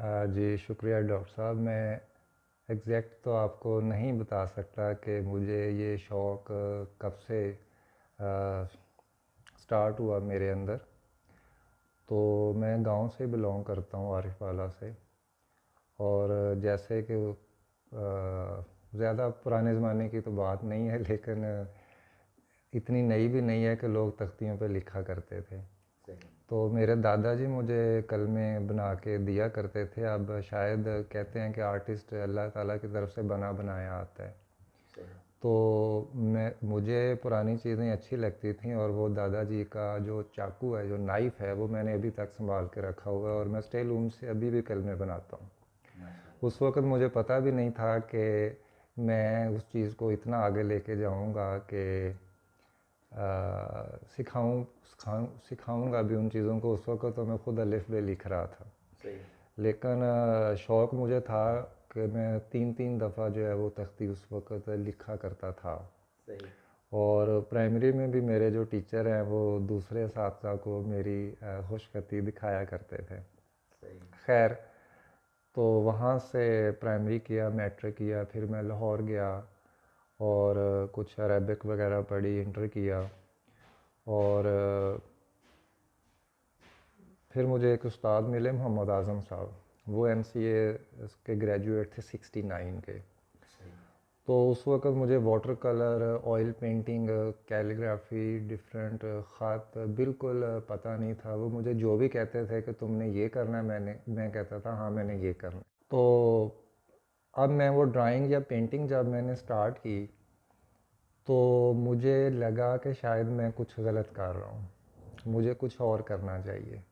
जी शुक्रिया डॉक्टर साहब। मैं एग्ज़ैक्ट तो आपको नहीं बता सकता कि मुझे ये शौक़ कब से स्टार्ट हुआ मेरे अंदर। तो मैं गांव से बिलोंग करता हूँ, आरिफवाला से। और जैसे कि ज़्यादा पुराने ज़माने की तो बात नहीं है, लेकिन इतनी नई भी नहीं है कि लोग तख्तियों पे लिखा करते थे। तो मेरे दादाजी मुझे कलमे बना के दिया करते थे। अब शायद कहते हैं कि आर्टिस्ट अल्लाह ताला की तरफ से बना बनाया आता है। तो मुझे पुरानी चीज़ें अच्छी लगती थी, और वो दादाजी का जो चाकू है, जो नाइफ़ है, वो मैंने अभी तक संभाल के रखा हुआ है, और मैं स्टिल उनसे अभी भी कलमे बनाता हूँ। उस वक़्त मुझे पता भी नहीं था कि मैं उस चीज़ को इतना आगे लेके जाऊँगा कि सिखाऊँगा भी उन चीज़ों को। उस वक़्त तो मैं खुद अलिफ बे लिख रहा था। लेकिन शौक़ मुझे था कि मैं 3-3 दफ़ा जो है वो तख्ती उस वक़्त लिखा करता था। और प्राइमरी में भी मेरे जो टीचर हैं वो दूसरे असातिज़ा को मेरी खुशखती दिखाया करते थे। खैर, तो वहाँ से प्राइमरी किया, मैट्रिक किया, फिर मैं लाहौर गया और कुछ अरबिक वगैरह पढ़ी, इंटर किया। और फिर मुझे एक उस्ताद मिले, मोहम्मद आज़म साहब। वो MCA के ग्रेजुएट थे 69 के। तो उस वक़्त मुझे water colour, oil painting, calligraphy, different ख़त बिल्कुल पता नहीं था। वो मुझे जो भी कहते थे कि तुमने ये करना है, मैं कहता था हाँ मैंने ये करना है। तो अब मैं वो ड्राइंग या पेंटिंग जब मैंने स्टार्ट की, तो मुझे लगा कि शायद मैं कुछ गलत कर रहा हूँ, मुझे कुछ और करना चाहिए।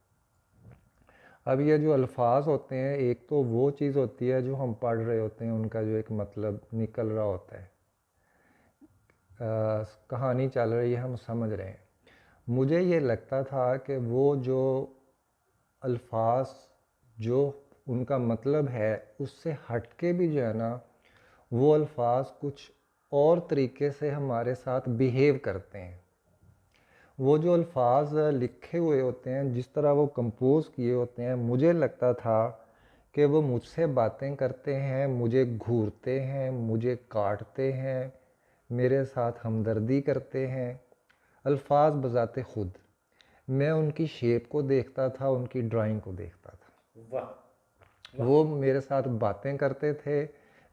अब ये जो अल्फाज होते हैं, एक तो वो चीज़ होती है जो हम पढ़ रहे होते हैं, उनका जो एक मतलब निकल रहा होता है, कहानी चल रही है, हम समझ रहे हैं। मुझे ये लगता था कि वो जो अल्फाज जो उनका मतलब है, उससे हट के भी जो है ना, वो अल्फाज कुछ और तरीके से हमारे साथ बिहेव करते हैं। वो जो अल्फाज लिखे हुए होते हैं, जिस तरह वो कंपोज़ किए होते हैं, मुझे लगता था कि वो मुझसे बातें करते हैं, मुझे घूरते हैं, मुझे काटते हैं, मेरे साथ हमदर्दी करते हैं। अल्फाज बजाते खुद, मैं उनकी शेप को देखता था, उनकी ड्राइंग को देखता था। वाह। वो मेरे साथ बातें करते थे,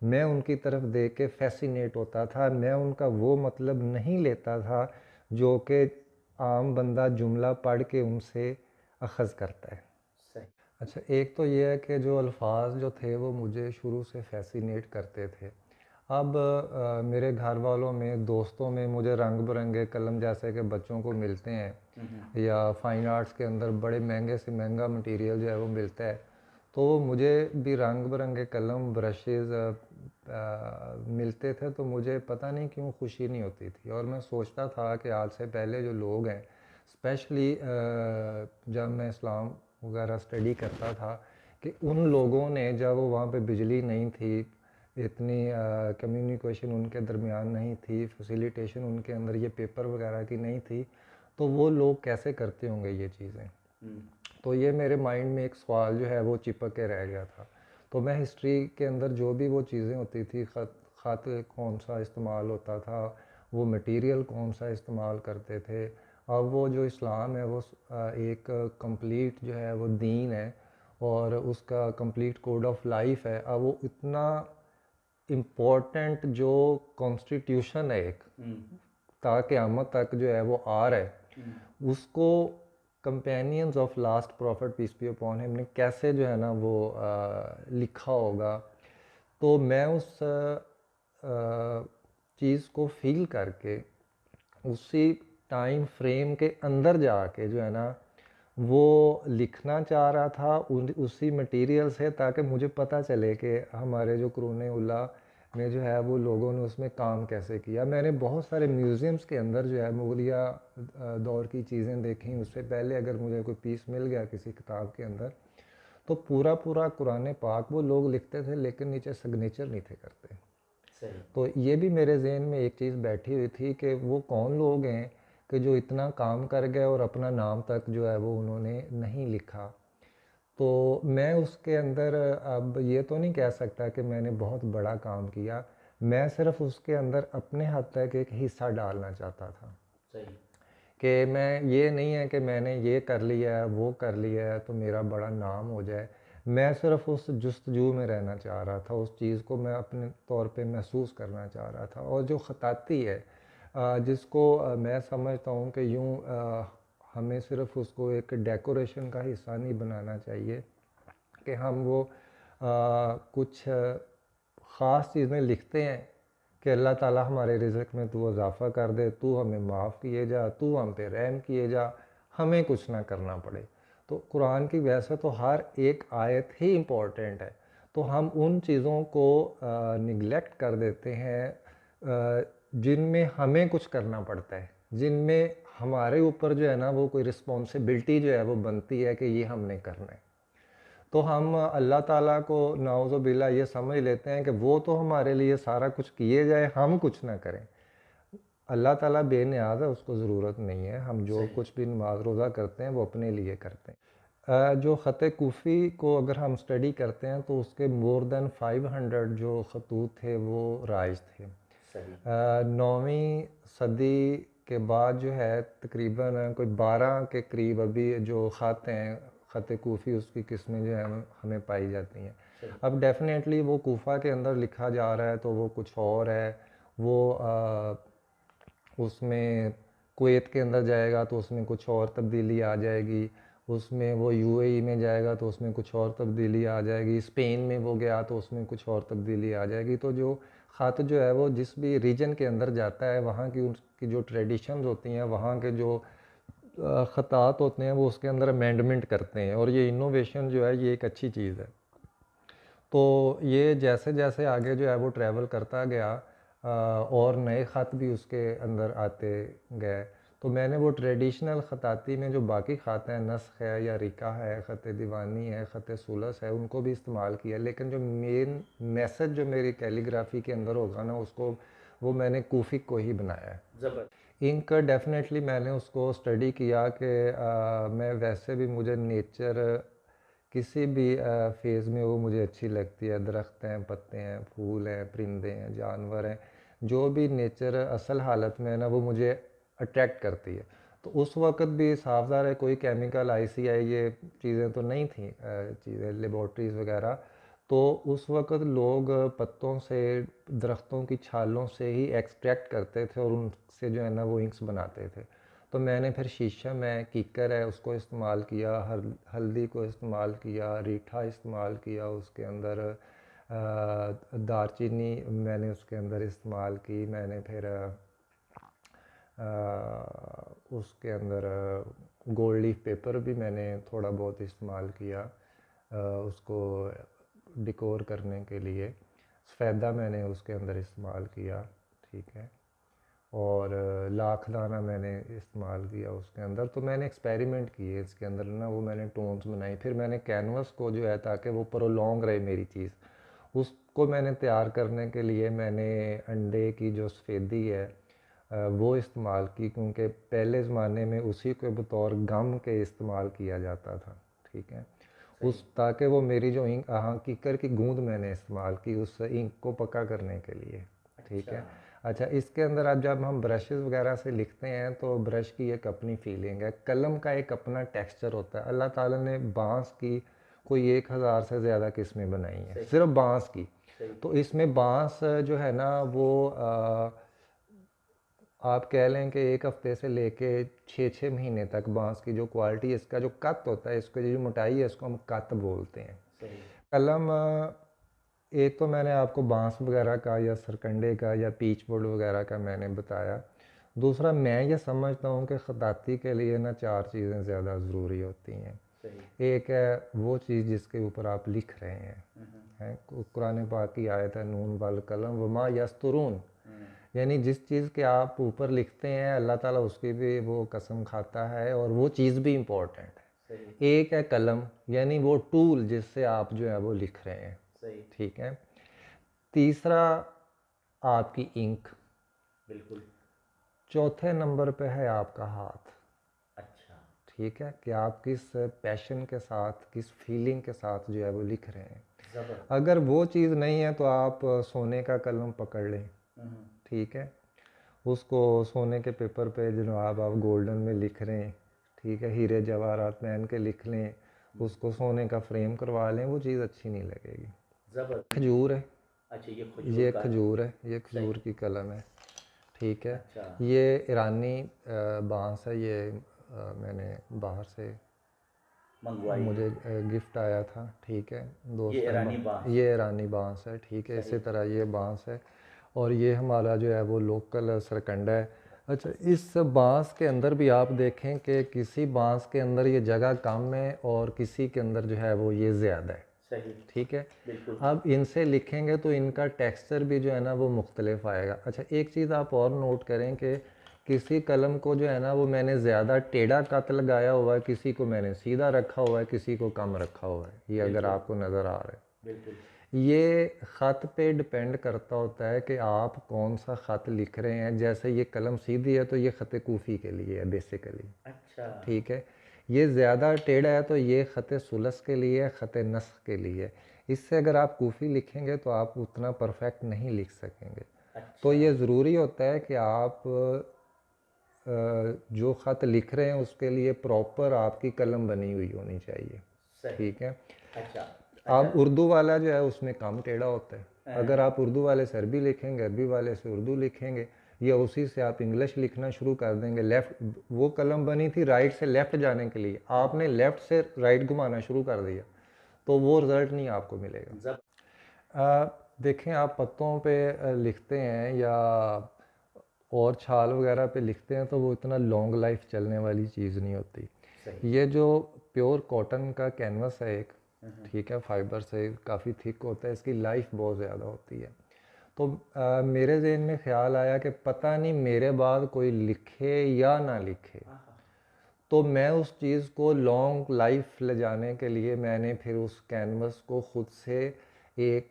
मैं उनकी तरफ देख के फैसिनेट होता था। मैं उनका वो मतलब नहीं लेता था जो कि आम बंदा जुमला पढ़ के उनसे अखज़ करता है। सही। अच्छा, एक तो ये है कि जो अल्फाज जो थे वो मुझे शुरू से फैसिनेट करते थे। अब मेरे घर वालों में, दोस्तों में मुझे रंग बिरंगे कलम जैसे कि बच्चों को मिलते हैं, या फ़ाइन आर्ट्स के अंदर बड़े महंगे से महंगा मटेरियल जो है वो मिलता है। तो मुझे भी रंग बिरंगे कलम, ब्रशेज़ मिलते थे, तो मुझे पता नहीं क्यों खुशी नहीं होती थी। और मैं सोचता था कि आज से पहले जो लोग हैं, स्पेशली जब मैं इस्लाम वगैरह स्टडी करता था, कि उन लोगों ने, जब वो वहाँ पे बिजली नहीं थी, इतनी कम्युनिकेशन उनके दरमियान नहीं थी, फैसिलिटेशन उनके अंदर ये पेपर वगैरह की नहीं थी, तो वो लोग कैसे करते होंगे ये चीज़ें। तो ये मेरे माइंड में एक सवाल जो है वो चिपक के रह गया था। तो मैं हिस्ट्री के अंदर जो भी वो चीज़ें होती थी, ख़त कौन सा इस्तेमाल होता था, वो मटेरियल कौन सा इस्तेमाल करते थे। अब वो जो इस्लाम है वो एक कंप्लीट जो है वो दीन है, और उसका कंप्लीट कोड ऑफ लाइफ है। अब वो इतना इम्पोर्टेंट जो कॉन्स्टिट्यूशन है एक, ताकि क़यामत तक जो है वो आ रहा है, उसको companions of last prophet peace be upon him ने कैसे जो है ना वो लिखा होगा। तो मैं उस चीज़ को फील करके, उसी टाइम फ्रेम के अंदर जाके जो है ना वो लिखना चाह रहा था, उसी मटेरियल से, ताकि मुझे पता चले कि हमारे जो कुरान उल्ला में जो है वो लोगों ने उसमें काम कैसे किया। मैंने बहुत सारे म्यूज़ियम्स के अंदर जो है मुगलिया दौर की चीज़ें देखी। उससे पहले अगर मुझे कोई पीस मिल गया किसी किताब के अंदर, तो पूरा पूरा कुरान पाक वो लोग लिखते थे, लेकिन नीचे सिग्नेचर नहीं थे करते। सही। तो ये भी मेरे जहन में एक चीज़ बैठी हुई थी कि वो कौन लोग हैं कि जो इतना काम कर गए और अपना नाम तक जो है वो उन्होंने नहीं लिखा। तो मैं उसके अंदर अब ये तो नहीं कह सकता कि मैंने बहुत बड़ा काम किया, मैं सिर्फ उसके अंदर अपने हद तक एक हिस्सा डालना चाहता था। सही। कि मैं, ये नहीं है कि मैंने ये कर लिया है, वो कर लिया है तो मेरा बड़ा नाम हो जाए। मैं सिर्फ उस जुस्तजू में रहना चाह रहा था, उस चीज़ को मैं अपने तौर पे महसूस करना चाह रहा था। और जो ख़ताती है जिसको मैं समझता हूँ कि यूँ हमें सिर्फ उसको एक डेकोरेशन का हिस्सा नहीं बनाना चाहिए कि हम वो कुछ ख़ास चीज़ें लिखते हैं कि अल्लाह ताला हमारे रिज़्क़ में तू इज़ाफ़ा कर दे, तू हमें माफ़ किए जा, तू हम पे रहम किए जा, हमें कुछ ना करना पड़े। तो कुरान की वैसे तो हर एक आयत ही इम्पॉर्टेंट है, तो हम उन चीज़ों को निगलेक्ट कर देते हैं जिनमें हमें कुछ करना पड़ता है, जिनमें हमारे ऊपर जो है ना वो कोई रिस्पॉन्सिबिलिटी जो है वो बनती है कि ये हमने करना है। तो हम अल्लाह ताला को नाउज़ुबिल्लाह ये समझ लेते हैं कि वो तो हमारे लिए सारा कुछ किए जाए, हम कुछ ना करें। अल्लाह ताला बेनियाज़ है, उसको ज़रूरत नहीं है, हम जो सही। कुछ भी नमाज़ रोज़ा करते हैं वो अपने लिए करते हैं। जो ख़त कूफ़ी को अगर हम स्टडी करते हैं तो उसके मोर देन 500 जो ख़तूत थे वो राइज थे। सही। 9वीं सदी के बाद जो है तकरीबन कोई 12 के करीब अभी जो ख़त हैं, ख़त कूफ़ी उसकी किस्में जो हैं हमें पाई जाती हैं। सही। अब डेफ़िनेटली वो कूफ़ा के अंदर लिखा जा रहा है तो वो कुछ और है, वो उसमें कुवैत के अंदर जाएगा तो उसमें कुछ और तब्दीली आ जाएगी, उसमें वो यूएई में जाएगा तो उसमें कुछ और तब्दीली आ जाएगी, स्पेन में वो गया तो उसमें कुछ और तब्दीली आ जाएगी। तो जो ख़त जो है वो जिस भी रीजन के अंदर जाता है वहाँ की उसकी जो ट्रेडिशंस होती हैं, वहाँ के जो ख़तात होते हैं वो उसके अंदर अमेंडमेंट करते हैं, और ये इनोवेशन जो है ये एक अच्छी चीज़ है। तो ये जैसे जैसे आगे जो है वो ट्रैवल करता गया और नए ख़त भी उसके अंदर आते गए। तो मैंने वो ट्रेडिशनल ख़ताती में जो बाकी ख़त हैं, नस्ख़ है या रिका है, ख़त दीवानी है, ख़त सुलस है, उनको भी इस्तेमाल किया, लेकिन जो मेन मैसेज जो मेरी कैलीग्राफ़ी के अंदर होगा ना उसको वो मैंने कूफ़ी को ही बनाया है। ज़बर। इंक डेफ़िनेटली मैंने उसको स्टडी किया कि मैं वैसे भी मुझे नेचर किसी भी फ़ेज़ में वो मुझे अच्छी लगती है। दरख्त हैं, पत्ते हैं, फूल हैं, परिंदे हैं, जानवर हैं, जो भी नेचर असल हालत में है ना वो मुझे अट्रैक्ट करती है। तो उस वक़्त भी साफ़ ज़ाहिर है कोई केमिकल आईसीआई ये चीज़ें तो नहीं थी, चीज़ें लेबॉर्ट्रीज़ वग़ैरह। तो उस वक़्त लोग पत्तों से, दरख्तों की छालों से ही एक्सट्रैक्ट करते थे और उनसे जो है ना वो इंक्स बनाते थे। तो मैंने फिर शीशम है, कीकर है, उसको इस्तेमाल किया, हल्दी को इस्तेमाल किया, रीठा इस्तेमाल किया, उसके अंदर दालचीनी मैंने उसके अंदर इस्तेमाल की, मैंने फिर उसके अंदर गोल्ड लीफ पेपर भी मैंने थोड़ा बहुत इस्तेमाल किया उसको डिकोर करने के लिए। सफ़ेदा मैंने उसके अंदर इस्तेमाल किया, ठीक है। और लाख दाना मैंने इस्तेमाल किया उसके अंदर। तो मैंने एक्सपेरिमेंट किए इसके अंदर ना, वो मैंने टोन्स बनाई। फिर मैंने कैनवस को जो है ताकि वो प्रोलॉन्ग रहे मेरी चीज़, उसको मैंने तैयार करने के लिए मैंने अंडे की जो सफ़ेदी है वो इस्तेमाल की, क्योंकि पहले ज़माने में उसी को बतौर गम के इस्तेमाल किया जाता था, ठीक है। सही। उस ताकि वो मेरी जो इंक, हाँ, कीकर की गूंद मैंने इस्तेमाल की उस इंक को पक्का करने के लिए, ठीक अच्छा। है। अच्छा, इसके अंदर अब जब हम ब्रशेज़ वगैरह से लिखते हैं तो ब्रश की एक अपनी फीलिंग है, कलम का एक अपना टेक्सचर होता है। अल्लाह ताला ने बांस की कोई 1000 से ज़्यादा किस्में बनाई हैं सही। सिर्फ बांस की। सही। तो इसमें बांस जो है ना वो आप कह लें कि एक हफ्ते से लेके 6-6 महीने तक बांस की जो क्वालिटी है, इसका जो कत होता है, इसकी जो मोटाई है, इसको हम कत बोलते हैं। सही। कलम एक तो मैंने आपको बांस वगैरह का या सरकंडे का या पीच बोर्ड वगैरह का मैंने बताया। दूसरा, मैं ये समझता हूँ कि ख़ताती के लिए ना 4 चीज़ें ज़्यादा ज़रूरी होती हैं। सही। एक है वो चीज़ जिसके ऊपर आप लिख रहे हैं, हम्म। हैं कुरान पाक की आयत है, नून वल कलम वमा यस्तुरून, हम्म। यानी जिस चीज़ के आप ऊपर लिखते हैं अल्लाह ताला उसकी भी वो कसम खाता है, और वो चीज़ भी इम्पोर्टेंट सही। है। एक है कलम, यानी वो टूल जिससे आप जो है वो लिख रहे हैं, सही। ठीक है। तीसरा आपकी इंक। बिल्कुल। चौथे नंबर पे है आपका हाथ, अच्छा। ठीक है, कि आप किस पैशन के साथ, किस फीलिंग के साथ जो है वो लिख रहे हैं। अगर वो चीज़ नहीं है तो आप सोने का कलम पकड़ लें, ठीक है, उसको सोने के पेपर पे जनाब आप गोल्डन में लिख रहे हैं, ठीक है, हीरे जवाहरात पहन के लिख लें, उसको सोने का फ्रेम करवा लें, वो चीज़ अच्छी नहीं लगेगी। खजूर है, अच्छा ये खजूर है, ये खजूर की कलम है, ठीक है। अच्छा। ये ईरानी बांस है, ये मैंने बाहर से मंगवाई, मुझे गिफ्ट आया था, ठीक है, दोस्त ये का। ईरानी बांस, ये ईरानी बांस है, ठीक है, इसी तरह ये बांस है, और ये हमारा जो है वो लोकल सरकंडा है। अच्छा, इस बांस के अंदर भी आप देखें कि किसी बांस के अंदर ये जगह कम है और किसी के अंदर जो है वो ये ज़्यादा है, सही, ठीक है। बिल्कुल। अब इनसे लिखेंगे तो इनका टेक्सचर भी जो है ना वो मुख्तलिफ आएगा। अच्छा, एक चीज़ आप और नोट करें कि किसी कलम को जो है ना वो मैंने ज़्यादा टेढ़ा कत लगाया हुआ है, किसी को मैंने सीधा रखा हुआ है, किसी को कम रखा हुआ है, ये अगर आपको नज़र आ रहा है। बिल्कुल। ये ख़त पे डिपेंड करता होता है कि आप कौन सा ख़त लिख रहे हैं। जैसे ये कलम सीधी है तो ये ख़त कूफ़ी के लिए है बेसिकली, अच्छा, ठीक है। ये ज़्यादा टेढ़ा है तो ये ख़त सुलस के लिए है, ख़त नस्ख के लिए। इससे अगर आप कूफ़ी लिखेंगे तो आप उतना परफेक्ट नहीं लिख सकेंगे। अच्छा। तो ये ज़रूरी होता है कि आप जो ख़त लिख रहे हैं उसके लिए प्रॉपर आपकी कलम बनी हुई होनी चाहिए, ठीक है। अच्छा। आप उर्दू वाला जो है उसमें कम टेढ़ा होता है। अगर आप उर्दू वाले से अरबी लिखेंगे, अरबी वाले से उर्दू लिखेंगे, या उसी से आप इंग्लिश लिखना शुरू कर देंगे, लेफ़्ट, वो कलम बनी थी राइट से लेफ़्ट जाने के लिए, आपने लेफ़्ट से राइट घुमाना शुरू कर दिया तो वो रिज़ल्ट नहीं आपको मिलेगा। देखें, आप पत्तों पे लिखते हैं या और छाल वगैरह पे लिखते हैं तो वो इतना लॉन्ग लाइफ चलने वाली चीज़ नहीं होती। ये जो प्योर कॉटन का कैनवस है एक, ठीक है, फाइबर से काफ़ी थिक होता है, इसकी लाइफ बहुत ज़्यादा होती है। तो मेरे जहन में ख्याल आया कि पता नहीं मेरे बाद कोई लिखे या ना लिखे, तो मैं उस चीज़ को लॉन्ग लाइफ ले जाने के लिए मैंने फिर उस कैनवस को ख़ुद से एक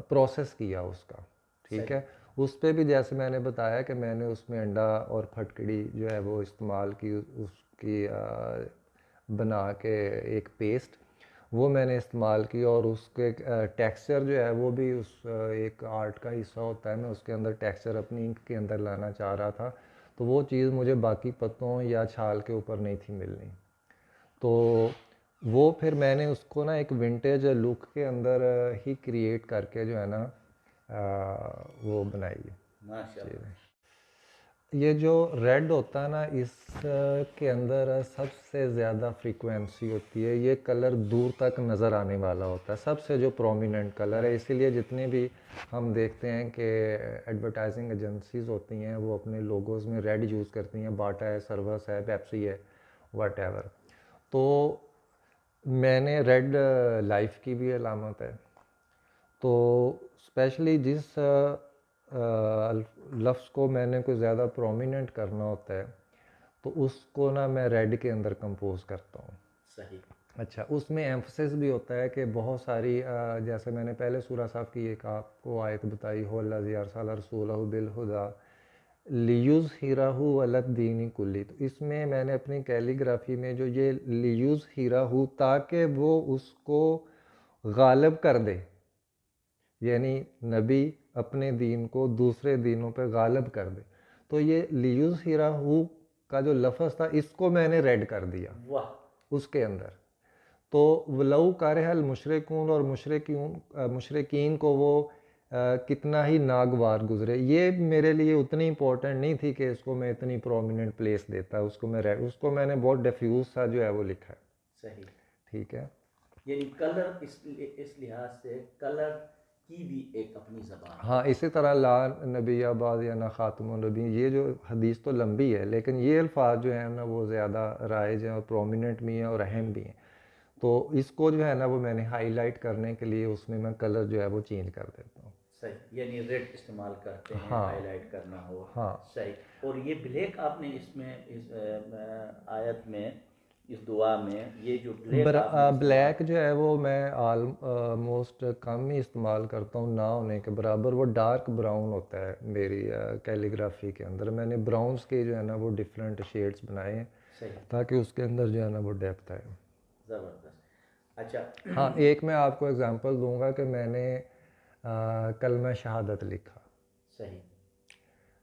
प्रोसेस किया उसका, ठीक है। उस पे भी जैसे मैंने बताया कि मैंने उसमें अंडा और फटकड़ी जो है वो इस्तेमाल की, उसकी बना के एक पेस्ट वो मैंने इस्तेमाल की, और उसके टेक्सचर जो है वो भी उस एक आर्ट का हिस्सा होता है। मैं उसके अंदर टेक्सचर अपनी इंक के अंदर लाना चाह रहा था, तो वो चीज़ मुझे बाकी पत्तों या छाल के ऊपर नहीं थी मिलनी, तो वो फिर मैंने उसको ना एक विंटेज लुक के अंदर ही क्रिएट करके जो है ना वो बनाई है। ये जो रेड होता है ना, इसके अंदर सबसे ज़्यादा फ्रीक्वेंसी होती है, ये कलर दूर तक नज़र आने वाला होता है, सबसे जो प्रोमिनेंट कलर है। इसीलिए जितने भी हम देखते हैं कि एडवर्टाइजिंग एजेंसीज़ होती हैं वो अपने लोगोज़ में रेड यूज़ करती हैं, बाटा है, सर्वस है, पेप्सी है, व्हाटएवर। तो मैंने रेड लाइफ की भी अलामत है। तो स्पेशली जिस लफ्ज़ को मैंने कोई ज़्यादा प्रोमिनेंट करना होता है तो उसको ना मैं रेड के अंदर कंपोज करता हूँ। सही। अच्छा, उसमें एम्फसिस भी होता है कि बहुत सारी जैसे मैंने पहले सूरा साहब की एक आपको आयत बताई, हो लज़ी अरसल रसूलहु बिल हुदा लियुज़ हिराहू वलद दीनी कुल्ली, तो इसमें मैंने अपनी कैलीग्राफी में जो ये लियुज़ हिराहू, ताकि वो उसको गालिब कर दे, यानी नबी अपने दीन को दूसरे दीनों पे गालिब कर दे, तो ये लियुज़ हिराहू का जो लफ्ज़ था इसको मैंने रेड कर दिया। वाह। उसके अंदर तो वलऊ कारहल मुशरिकून, और मुशरिकीन को वो कितना ही नागवार गुजरे, ये मेरे लिए उतनी इंपॉर्टेंट नहीं थी कि इसको मैं इतनी प्रोमिनेंट प्लेस देता। उसको मैंने बहुत डिफ्यूज सा जो है वो लिखा है। सही, ठीक है। यानी कलर इस लिहाज से कलर की भी एक अपनी ज़बान। हाँ, इसी तरह ला नबियाबाद या ना ख़ातमुन नबी, ये जो हदीस तो लंबी है लेकिन ये अल्फाज जो है ना वो ज़्यादा राइज हैं और प्रोमिनेंट भी हैं और अहम भी हैं, तो इसको जो है ना वो मैंने हाईलाइट करने के लिए उसमें मैं कलर जो है वो चेंज कर देता हूँ। सही, यानी रेड इस्तेमाल करते हैं, हाँ, हाईलाइट करना हो। हाँ, सही। और ये ब्लैक आपने इसमें इस आयत में, इस दुआ में ये जो ब्लैक आपने ब्लैक जो है वो मैं ऑलमोस्ट कम ही इस्तेमाल करता हूँ, ना होने के बराबर। वो डार्क ब्राउन होता है मेरी कैलीग्राफी के अंदर। मैंने ब्राउन्स के जो है ना वो डिफरेंट शेड्स बनाए हैं। सही, ताकि उसके अंदर जो है ना वो डेप्थ आए। ज़बरदस्त। अच्छा। हाँ, एक मैं आपको एग्जांपल दूंगा कि मैंने कलमा शहादत लिखा। सही।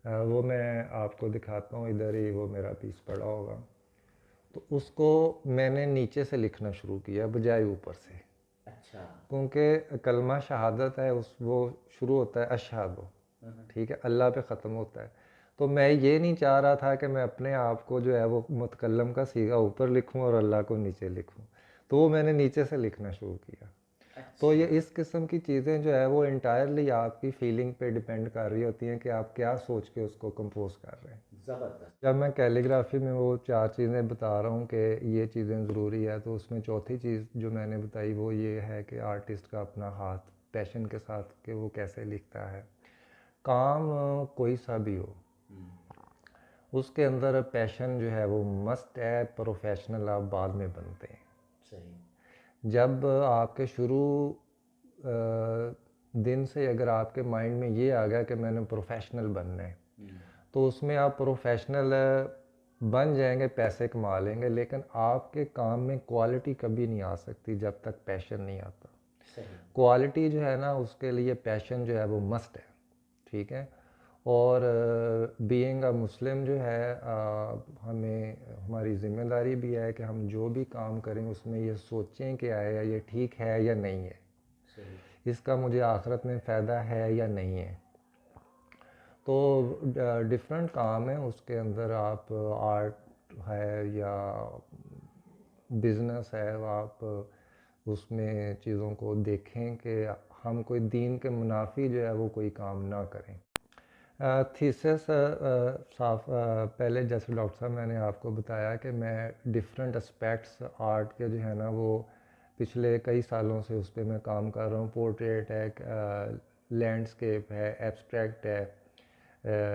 वो मैं आपको दिखाता हूँ, इधर ही वो मेरा पीस पड़ा होगा। तो उसको मैंने नीचे से लिखना शुरू किया बजाय ऊपर से, अच्छा। क्योंकि कलमा शहादत है उस वो शुरू होता है अशहदु, ठीक है, अल्लाह पे ख़त्म होता है। तो मैं ये नहीं चाह रहा था कि मैं अपने आप को जो है वो मुतकल्लम का सीगा ऊपर लिखूं और अल्लाह को नीचे लिखूं, तो वो मैंने नीचे से लिखना शुरू किया। तो ये अच्छा। इस किस्म की चीज़ें जो है वो इंटायरली आपकी फीलिंग पे डिपेंड कर रही होती हैं कि आप क्या सोच के उसको कंपोज कर रहे हैं। ज़बरदस्त। जब मैं कैलीग्राफी में वो 4 चीज़ें बता रहा हूँ कि ये चीज़ें ज़रूरी है, तो उसमें चौथी चीज़ जो मैंने बताई वो ये है कि आर्टिस्ट का अपना हाथ पैशन के साथ कि वो कैसे लिखता है। काम कोई सा भी हो, उसके अंदर पैशन जो है वो मस्ट है, प्रोफेशनल आप बाद में बनते हैं। सही। जब आपके शुरू दिन से अगर आपके माइंड में ये आ गया कि मैंने प्रोफेशनल बनना है, तो उसमें आप प्रोफेशनल बन जाएंगे, पैसे कमा लेंगे, लेकिन आपके काम में क्वालिटी कभी नहीं आ सकती जब तक पैशन नहीं आता। सही। क्वालिटी जो है ना उसके लिए पैशन जो है वो मस्ट है, ठीक है। और बीइंग अ मुस्लिम जो है हमें हमारी ज़िम्मेदारी भी है कि हम जो भी काम करें उसमें ये सोचें कि आया ये ठीक है या नहीं है, सही। इसका मुझे आखिरत में फ़ायदा है या नहीं है। तो डिफरेंट काम है उसके अंदर, आप आर्ट है या बिज़नेस है, आप उसमें चीज़ों को देखें कि हम कोई दीन के मुनाफी जो है वो कोई काम ना करें। थीसिस साफ पहले जैसे डॉक्टर साहब मैंने आपको बताया कि मैं डिफरेंट एस्पेक्ट्स आर्ट के जो है ना वो पिछले कई सालों से उस पर मैं काम कर रहा हूँ। पोर्ट्रेट है, लैंडस्केप है, एब्स्ट्रैक्ट है,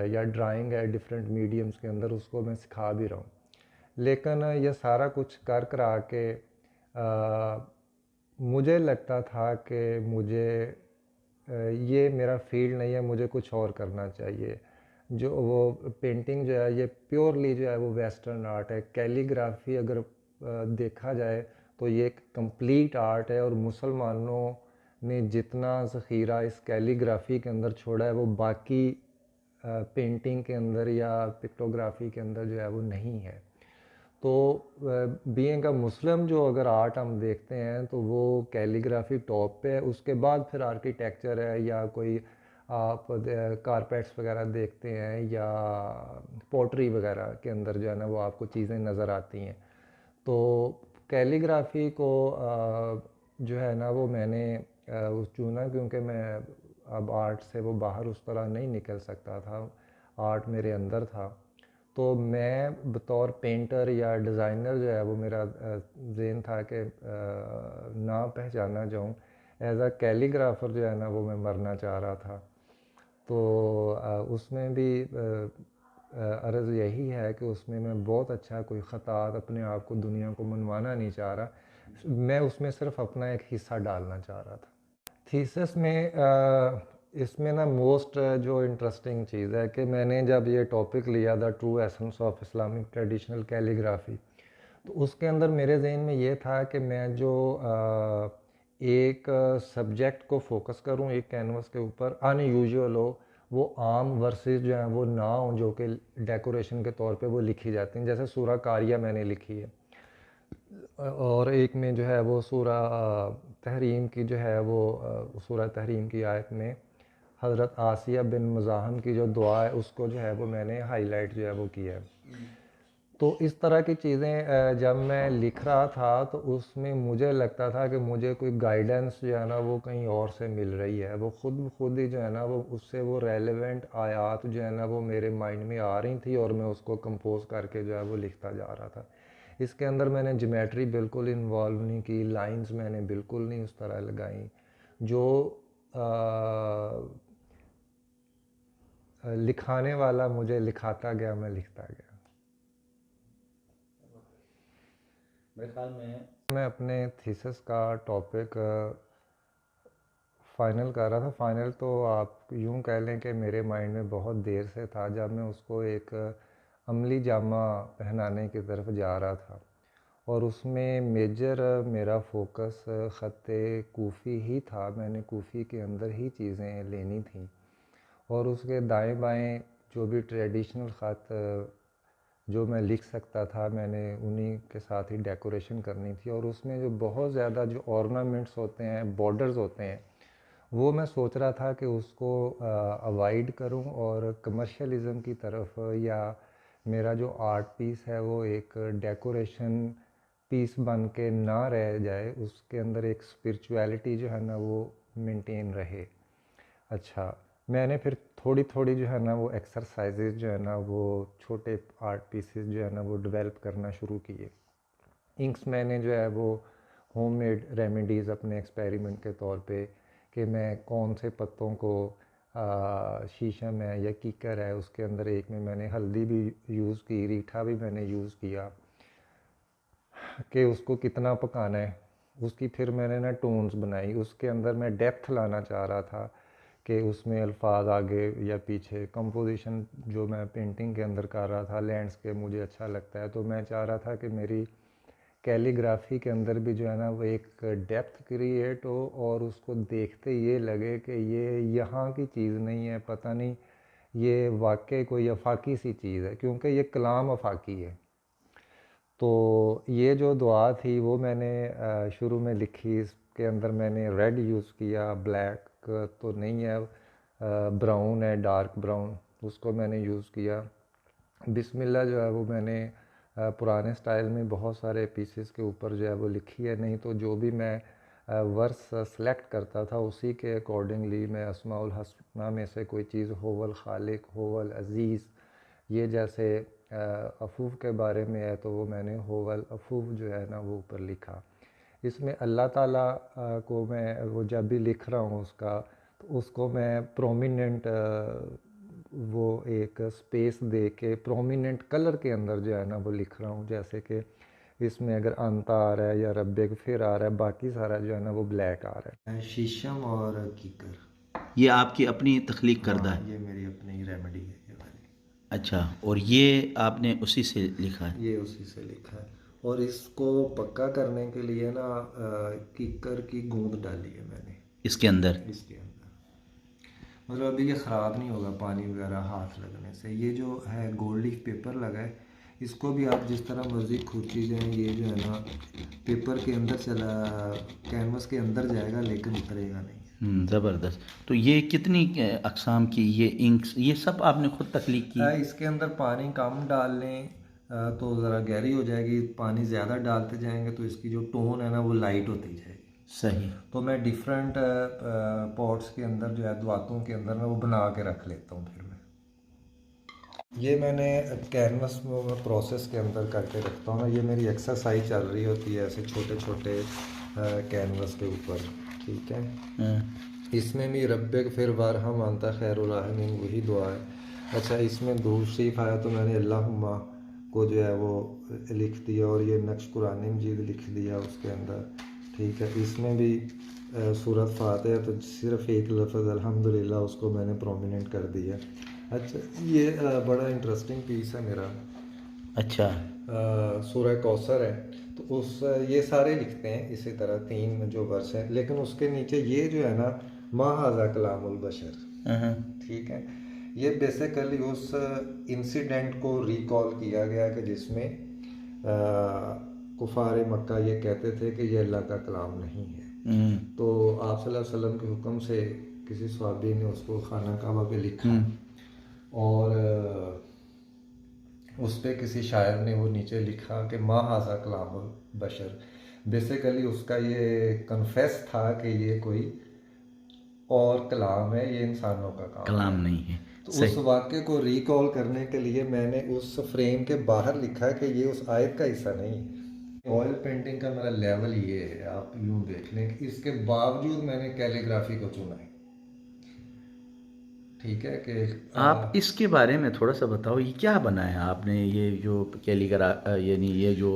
या ड्राइंग है, डिफरेंट मीडियम्स के अंदर उसको मैं सिखा भी रहा हूँ। लेकिन ये सारा कुछ कर करा के मुझे लगता था कि मुझे ये मेरा फील्ड नहीं है, मुझे कुछ और करना चाहिए। जो वो पेंटिंग जो है ये प्योरली जो है वो वेस्टर्न आर्ट है। कैलीग्राफी अगर देखा जाए तो ये एक कंप्लीट आर्ट है, और मुसलमानों ने जितना ज़ख़ीरा इस कैलीग्राफी के अंदर छोड़ा है वो बाकी पेंटिंग के अंदर या पिक्टोग्राफी के अंदर जो है वो नहीं है। तो बीइंग अ मुस्लिम जो अगर आर्ट हम देखते हैं तो वो कैलीग्राफी टॉप पे है, उसके बाद फिर आर्किटेक्चर है या कोई आप कारपेट्स वगैरह देखते हैं या पोट्री वगैरह के अंदर जो है ना वो आपको चीज़ें नज़र आती हैं। तो कैलीग्राफी को जो है ना वो मैंने चुना क्योंकि मैं अब आर्ट से वो बाहर उस तरह नहीं निकल सकता था, आर्ट मेरे अंदर था। तो मैं बतौर पेंटर या डिज़ाइनर जो है वो मेरा ज़हन था कि ना पहचाना जाऊं, एज अ कैलीग्राफर जो है ना वो मैं मरना चाह रहा था। तो उसमें भी अर्ज़ यही है कि उसमें मैं बहुत अच्छा कोई ख़तात अपने आप को दुनिया को मनवाना नहीं चाह रहा, मैं उसमें सिर्फ अपना एक हिस्सा डालना चाह रहा था। थीसिस में इसमें ना मोस्ट जो इंटरेस्टिंग चीज़ है कि मैंने जब ये टॉपिक लिया the true essence of Islamic traditional calligraphy, तो उसके अंदर मेरे जहन में ये था कि मैं जो एक सब्जेक्ट को फोकस करूं एक कैनवस के ऊपर, अनयूजुअल हो, वो आम वर्सेस जो हैं वो ना हो जो कि डेकोरेशन के तौर पे वो लिखी जाती हैं। जैसे सूरा कारिया मैंने लिखी है, और एक में जो है वो सूरा तहरीम की जो है वो सूरा तहरीम की आयत में हज़रत आसिया बिन मुज़ाहम की जो दुआ है उसको जो है वो मैंने हाईलाइट जो है वो किया है। तो इस तरह की चीज़ें जब मैं लिख रहा था तो उसमें मुझे लगता था कि मुझे कोई गाइडेंस जो है ना वो कहीं और से मिल रही है, वो खुद ही जो है ना वो उससे वो रेलेवेंट आयात जो है ना वो मेरे माइंड में आ रही थी और मैं उसको कंपोज करके जो है वो लिखता जा रहा था। इसके अंदर मैंने ज्योमेट्री बिल्कुल इन्वॉल्व नहीं की, लाइंस मैंने बिल्कुल नहीं उस तरह लगाई। जो लिखाने वाला मुझे लिखाता गया, मैं लिखता गया। मेरे ख्याल में मैं अपने थीसिस का टॉपिक फ़ाइनल कर रहा था। फ़ाइनल तो आप यूँ कह लें कि मेरे माइंड में बहुत देर से था। जब मैं उसको एक अमली जामा पहनाने की तरफ जा रहा था और उसमें मेजर मेरा फोकस ख़त्ते कूफ़ी ही था। मैंने कूफ़ी के अंदर ही चीज़ें लेनी थी और उसके दाएं बाएं जो भी ट्रेडिशनल ख़त जो मैं लिख सकता था मैंने उन्हीं के साथ ही डेकोरेशन करनी थी। और उसमें जो बहुत ज़्यादा जो ऑर्नामेंट्स होते हैं, बॉर्डर्स होते हैं, वो मैं सोच रहा था कि उसको अवॉइड करूं और कमर्शियलिज़म की तरफ, या मेरा जो आर्ट पीस है वो एक डेकोरेशन पीस बन के ना रह जाए, उसके अंदर एक स्पिरिचुअलिटी जो है ना वो मेंटेन रहे। अच्छा, मैंने फिर थोड़ी थोड़ी जो है ना वो एक्सरसाइजेज जो है ना वो छोटे आर्ट पीसेस जो है ना वो डेवलप करना शुरू किए। इंक्स मैंने जो है वो होममेड रेमेडीज़ अपने एक्सपेरिमेंट के तौर पे कि मैं कौन से पत्तों को शीशम है या कीकर है उसके अंदर, एक में मैंने हल्दी भी यूज़ की, रीठा भी मैंने यूज़ किया कि उसको कितना पकाना है। उसकी फिर मैंने ना टोन्स बनाई, उसके अंदर मैं डेप्थ लाना चाह रहा था कि उसमें अल्फाज आगे या पीछे, कंपोजिशन जो मैं पेंटिंग के अंदर कर रहा था, लैंडस्केप मुझे अच्छा लगता है, तो मैं चाह रहा था कि मेरी कैलीग्राफी के अंदर भी जो है ना वो एक डेप्थ क्रिएट हो और उसको देखते ये लगे कि ये यहाँ की चीज़ नहीं है, पता नहीं ये वाकई कोई अफाकी सी चीज़ है, क्योंकि ये कलाम अफाकी है। तो ये जो दुआ थी वो मैंने शुरू में लिखी, इसके अंदर मैंने रेड यूज़ किया, ब्लैक तो नहीं है, ब्राउन है, डार्क ब्राउन, उसको मैंने यूज़ किया। बिस्मिल्लाह जो है वो मैंने पुराने स्टाइल में बहुत सारे पीसेस के ऊपर जो है वो लिखी है, नहीं तो जो भी मैं वर्स सेलेक्ट करता था उसी के अकॉर्डिंगली मैं अस्माउल हस्ना में से कोई चीज़, होवल खालिक, होवल अज़ीज़, ये जैसे अफूफ के बारे में है तो वो मैंने होवल अफूफ जो है ना वो ऊपर लिखा। इसमें अल्लाह ताला को मैं वो जब भी लिख रहा हूँ उसका, तो उसको मैं प्रोमिनेंट वो एक स्पेस दे के प्रोमिनेंट कलर के अंदर जो है ना वो लिख रहा हूँ। जैसे कि इसमें अगर अंता आ रहा है या रब्बे फिर आ रहा है, बाकी सारा जो है ना वो ब्लैक आ रहा है। शीशम और कीकर, ये आपकी अपनी तख्लीक करदा हाँ, है? ये मेरी अपनी रेमेडी है ये वाली। अच्छा, और ये आपने उसी से लिखा है? ये उसी से लिखा है। और इसको पक्का करने के लिए ना कीकर की गूंद डाली है मैंने इसके अंदर? इसके अंदर। मतलब अभी ये ख़राब नहीं होगा पानी वगैरह हाथ लगने से। ये जो है गोल्ड लीफ पेपर लगा है, इसको भी आप जिस तरह मर्ज़ी खींची जाएँ, ये जो है ना पेपर के अंदर चला, कैनवस के अंदर जाएगा लेकिन उतरेगा नहीं। ज़बरदस्त। तो ये कितनी अक़साम की ये इंक्स, ये सब आपने खुद तख्लीक की? इसके अंदर पानी कम डाल लें तो ज़रा गहरी हो जाएगी, पानी ज़्यादा डालते जाएंगे तो इसकी जो टोन है ना वो लाइट होती जाएगी। सही। तो मैं डिफरेंट पॉट्स के अंदर जो है दुआतों के अंदर ना वो बना के रख लेता हूँ। फिर मैं ये मैंने कैनवस प्रोसेस के अंदर करके रखता हूँ ना, ये मेरी एक्सरसाइज चल रही होती है ऐसे छोटे छोटे कैनवस के ऊपर, ठीक है। इसमें भी रब्बे फिर वार हम आंता खैरुलरहमीन वही दुआ है। अच्छा, इसमें दुरूद शरीफ आया तो मैंने अल्लाहुम्मा को जो है वो लिख दिया और ये नक्श कुरान मजीद लिख दिया उसके अंदर, ठीक है। इसमें भी सूरत फातिहा तो सिर्फ एक लफ्ज़ अल्हम्दुलिल्लाह उसको मैंने प्रोमिनेंट कर दिया। अच्छा, ये बड़ा इंटरेस्टिंग पीस है मेरा। अच्छा। सूरह कौसर है तो उस ये सारे लिखते हैं इसी तरह 3 जो वर्ष हैं, लेकिन उसके नीचे ये जो है ना मा हाज़ा कलामुल बशर, ठीक है। ये बेसिकली उस इंसिडेंट को रिकॉल किया गया कि जिसमें कुफार मक्का ये कहते थे कि ये अल्लाह का कलाम नहीं है। तो आप सल्लल्लाहु अलैहि वसल्लम के हुक्म से किसी सहाबी ने उसको खाना काबा पे लिखा और उस पर किसी शायर ने वो नीचे लिखा कि मा हाज़ा कलामुल बशर। बेसिकली उसका ये कन्फेस था कि ये कोई और कलाम है, ये इंसानों का कलाम है। नहीं है। तो उस वाक्य को रिकॉल करने के लिए मैंने उस फ्रेम के बाहर लिखा है कि ये उस आयत का हिस्सा नहीं है। ऑयल पेंटिंग का मेरा लेवल ये है, आप यूँ देख लें। इसके बावजूद मैंने कैलीग्राफी को चुना है, ठीक है। कि आप इसके बारे में थोड़ा सा बताओ, ये क्या बनाया आपने, ये जो यानी ये जो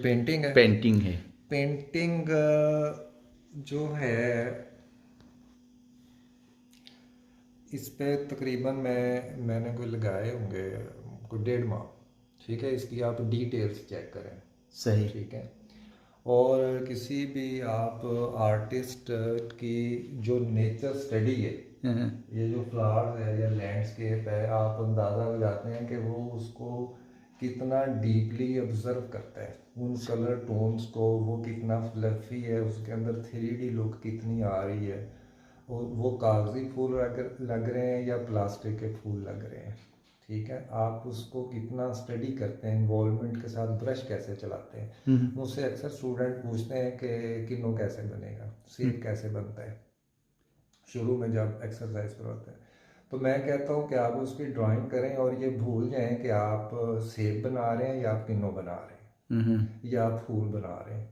पेंटिंग है, पेंटिंग है? पेंटिंग जो है इस पे तकरीबन मैंने कोई लगाए होंगे कोई 1.5 माह। ठीक है, इसकी आप डिटेल्स चेक करें। सही। ठीक है, और किसी भी आप आर्टिस्ट की जो नेचर स्टडी है, ये जो फ्लावर्स है या लैंडस्केप है, आप अंदाज़ा लगाते हैं कि वो उसको कितना डीपली ऑब्जर्व करता है, उन कलर टोन्स को, वो कितना फ्लफी है, उसके अंदर 3D लुक कितनी आ रही है, और वो कागजी फूल लग रहे हैं या प्लास्टिक के फूल लग रहे हैं। ठीक है, आप उसको कितना स्टडी करते हैं, इन्वॉल्वमेंट के साथ ब्रश कैसे चलाते हैं। मुझसे अक्सर स्टूडेंट पूछते हैं कि किनो कैसे बनेगा, सेब कैसे बनता है, शुरू में जब एक्सरसाइज करवाते हैं। तो मैं कहता हूँ कि आप उसकी ड्राइंग करें और ये भूल जाएं कि आप सेब बना रहे हैं या आप किनो बना रहे हैं या आप फूल बना रहे हैं।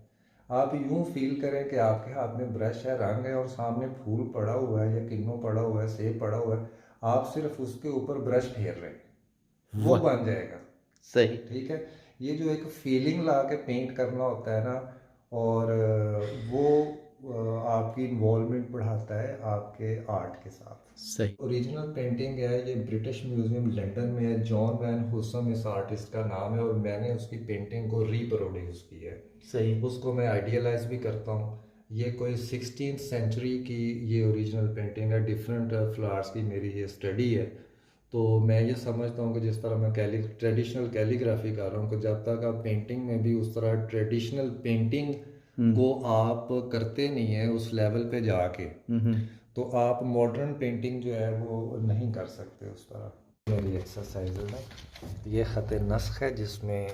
आप यूं फील करें कि आपके हाथ में ब्रश है, रंग है और सामने फूल पड़ा हुआ है या किनो पड़ा हुआ है, सेब पड़ा हुआ है, आप सिर्फ उसके ऊपर ब्रश फेर रहे हैं, वो बन जाएगा। सही। ठीक है, ये जो एक फीलिंग ला के पेंट करना होता है ना, और वो आपकी इन्वॉल्वमेंट बढ़ाता है आपके आर्ट के साथ। सही। ओरिजिनल पेंटिंग है, ये ब्रिटिश म्यूजियम लंदन में है, जॉन वैन हुसम इस आर्टिस्ट का नाम है, और मैंने उसकी पेंटिंग को रिप्रोड्यूस की है। सही। उसको मैं आइडियलाइज भी करता हूँ। ये कोई 16th सेंचुरी की ये ओरिजिनल पेंटिंग है, डिफरेंट फ्लावर्स की मेरी ये स्टडी है। तो मैं ये समझता हूँ कि जिस तरह मैं ट्रेडिशनल कैलीग्राफी कर रहा हूँ, कि जब तक आप पेंटिंग में भी उस तरह ट्रेडिशनल पेंटिंग को आप करते नहीं है उस लेवल पे जाके, तो आप मॉडर्न पेंटिंग जो है वो नहीं कर सकते उस तरह। मेरी एक्सरसाइज है, ये ख़त नस्ख है जिसमें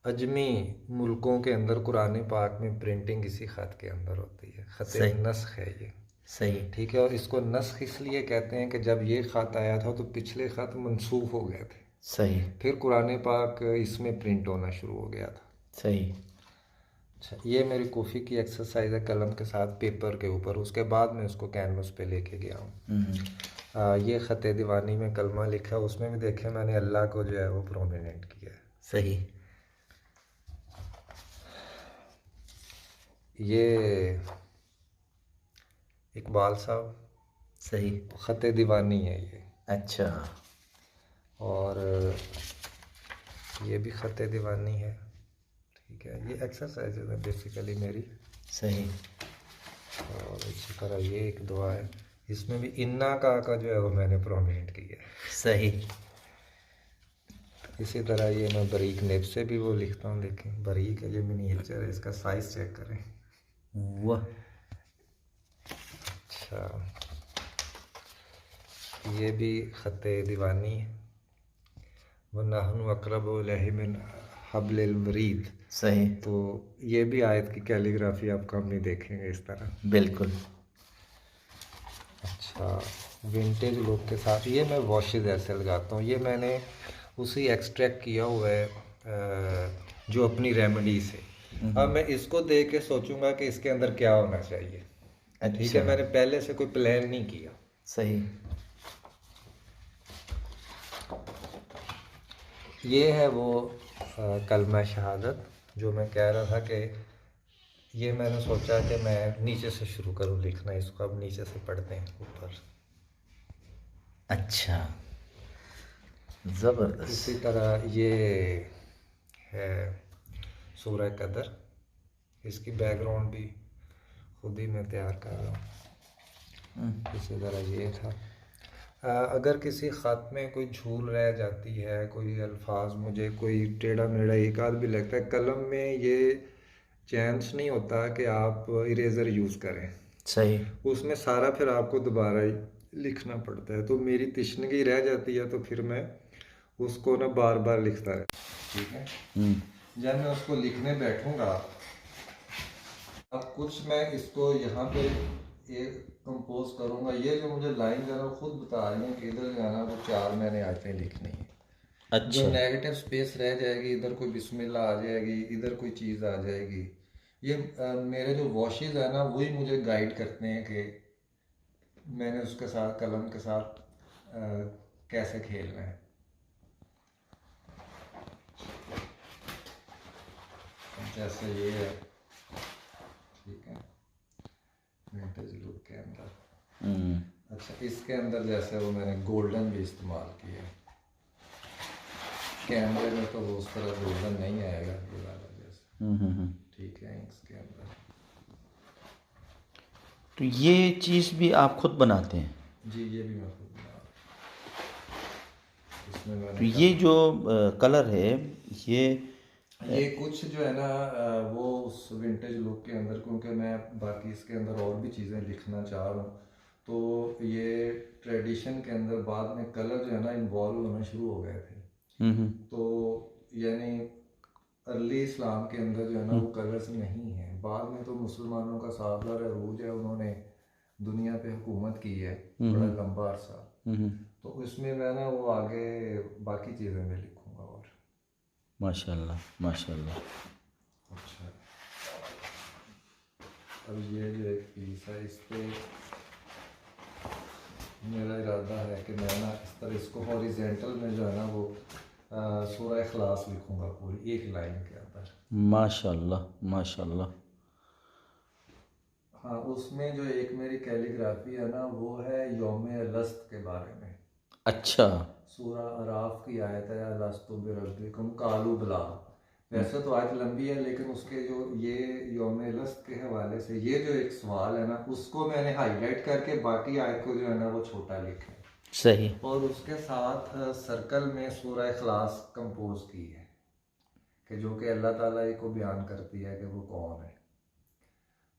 अजमी मुल्कों के अंदर कुरान पाक में प्रिंटिंग इसी ख़त के अंदर होती है, ख़त नस्ख है ये। सही। ठीक है, और इसको नस्ख इसलिए कहते हैं कि जब ये ख़त आया था तो पिछले ख़त मनसूख हो गए थे। सही। फिर कुरान पाक इसमें प्रिंट होना शुरू हो गया था। सही। अच्छा, ये मेरी कॉफ़ी की एक्सरसाइज है, कलम के साथ पेपर के ऊपर, उसके बाद मैं उसको कैनवस पे लेके गया हूँ। ये ख़त दीवानी में कलमा लिखा, उसमें भी देखे मैंने अल्लाह को जो है वो प्रोमिनेंट किया है। सही। ये इकबाल साहब। सही। ख़त दीवानी है ये। अच्छा। और ये भी ख़त दीवानी है। ठीक है, ये एक्सरसाइज है बेसिकली मेरी। सही। और इसी तरह ये एक दुआ है, इसमें भी इन्ना का जो है वो मैंने प्रोमिनेंट किया है। सही। इसी तरह ये मैं बारीक नेब से भी वो लिखता हूँ, देखें बारीक है, ये मिनिएचर है, इसका साइज़ चेक करें। वाह। अच्छा, ये भी ख़त दीवानी है, वो नहनु अक़रबु इलैहि मिन हब्लिल वरीद। सही। तो ये भी आयत की कैलीग्राफी आप कम नहीं देखेंगे इस तरह। बिल्कुल। अच्छा, विंटेज लुक के साथ ये मैं वॉशेज ऐसे लगाता हूँ, ये मैंने उसी एक्सट्रैक्ट किया हुआ है जो अपनी रेमेडी से। अब मैं इसको देख के सोचूंगा कि इसके अंदर क्या होना चाहिए। ठीक है, मैंने पहले से कोई प्लान नहीं किया। सही। ये है वो कलमा शहादत जो मैं कह रहा था कि ये मैंने सोचा कि मैं नीचे से शुरू करूँ लिखना, इसको अब नीचे से पढ़ते हैं ऊपर। अच्छा, ज़बरदस्त। इसी तरह ये है सूरह कदर, इसकी बैकग्राउंड भी खुद ही मैं तैयार कर रहा हूँ। इसी तरह ये था। अगर किसी ख़त में कोई झूल रह जाती है, कोई अल्फाज मुझे कोई टेढ़ा मेढ़ा एक आध भी लगता है, कलम में ये चांस नहीं होता कि आप इरेज़र यूज़ करें। सही। उसमें सारा फिर आपको दोबारा ही लिखना पड़ता है, तो मेरी तिश्नगी रह जाती है, तो फिर मैं उसको ना बार बार लिखता रहता। ठीक है, जब मैं उसको लिखने बैठूंगा, अब कुछ मैं इसको यहाँ पे एक कंपोज करूँगा, ये जो मुझे लाइन जो है वो खुद बता रही है कि इधर जाना, वो 4 मैंने आयतें लिखनी है। अच्छा। जो नेगेटिव स्पेस रह जाएगी, इधर कोई बिस्मिल्लाह आ जाएगी, इधर कोई चीज़ आ जाएगी, ये मेरे जो वॉशेज़ है ना वही मुझे गाइड करते हैं कि मैंने उसके साथ कलम के साथ कैसे खेलना है। जैसे ये है, ठीक है, विंटेज लुक के अंदर। अच्छा, इसके अंदर जैसे वो मैंने गोल्डन भी इस्तेमाल किया। कैमरे में तो वो उस तरह गोल्डन नहीं आएगा ये वाला जैसे। ठीक है, इसके अंदर तो ये चीज़ भी आप खुद बनाते हैं? जी, ये भी मैं खुद बना रहा हूँ। इसमें तो मैंने ये जो कलर है ये कुछ जो है ना वो उस विंटेज लुक के अंदर, क्योंकि मैं बाकी इसके अंदर और भी चीज़ें लिखना चाह रहा हूँ, तो ये ट्रेडिशन के अंदर बाद में कलर जो है ना इन्वॉल्व होना शुरू हो गए थे। तो यानी अर्ली इस्लाम के अंदर जो है ना वो कलर्स नहीं है। बाद में तो मुसलमानों का साबला अरूज है, उन्होंने दुनिया पे हुकूमत की है बड़ा लंबा अरसा, तो उसमें मैं ना वो आगे बाकी चीज़ें मैं लिखूँगा। और माशाल्लाह माशाल्लाह। अच्छा, अब ये जो एक पीस है इस पे मेरा इरादा है कि मैं ना इस तरह इसको हॉरिजेंटल में जो है ना वो सूरह इखलास लिखूँगा पूरी एक लाइन के अंदर। माशाल्लाह माशाल्लाह। हाँ, उसमें जो एक मेरी कैलीग्राफी है ना वो है यौम अलस्त के बारे में। अच्छा। सूरा अराफ की आयत है अलस्तु बिरब्बिकुम कालू बला। वैसे तो आयत लंबी है, लेकिन उसके जो ये यौम अलस्त के हवाले से ये जो एक सवाल है ना उसको मैंने हाईलाइट करके बाकी आयत को जो है ना वो छोटा लिखा है। सही। और उसके साथ सर्कल में सूरा इखलास कंपोज की है कि जो कि अल्लाह ताला ही को बयान करती है कि वो कौन है।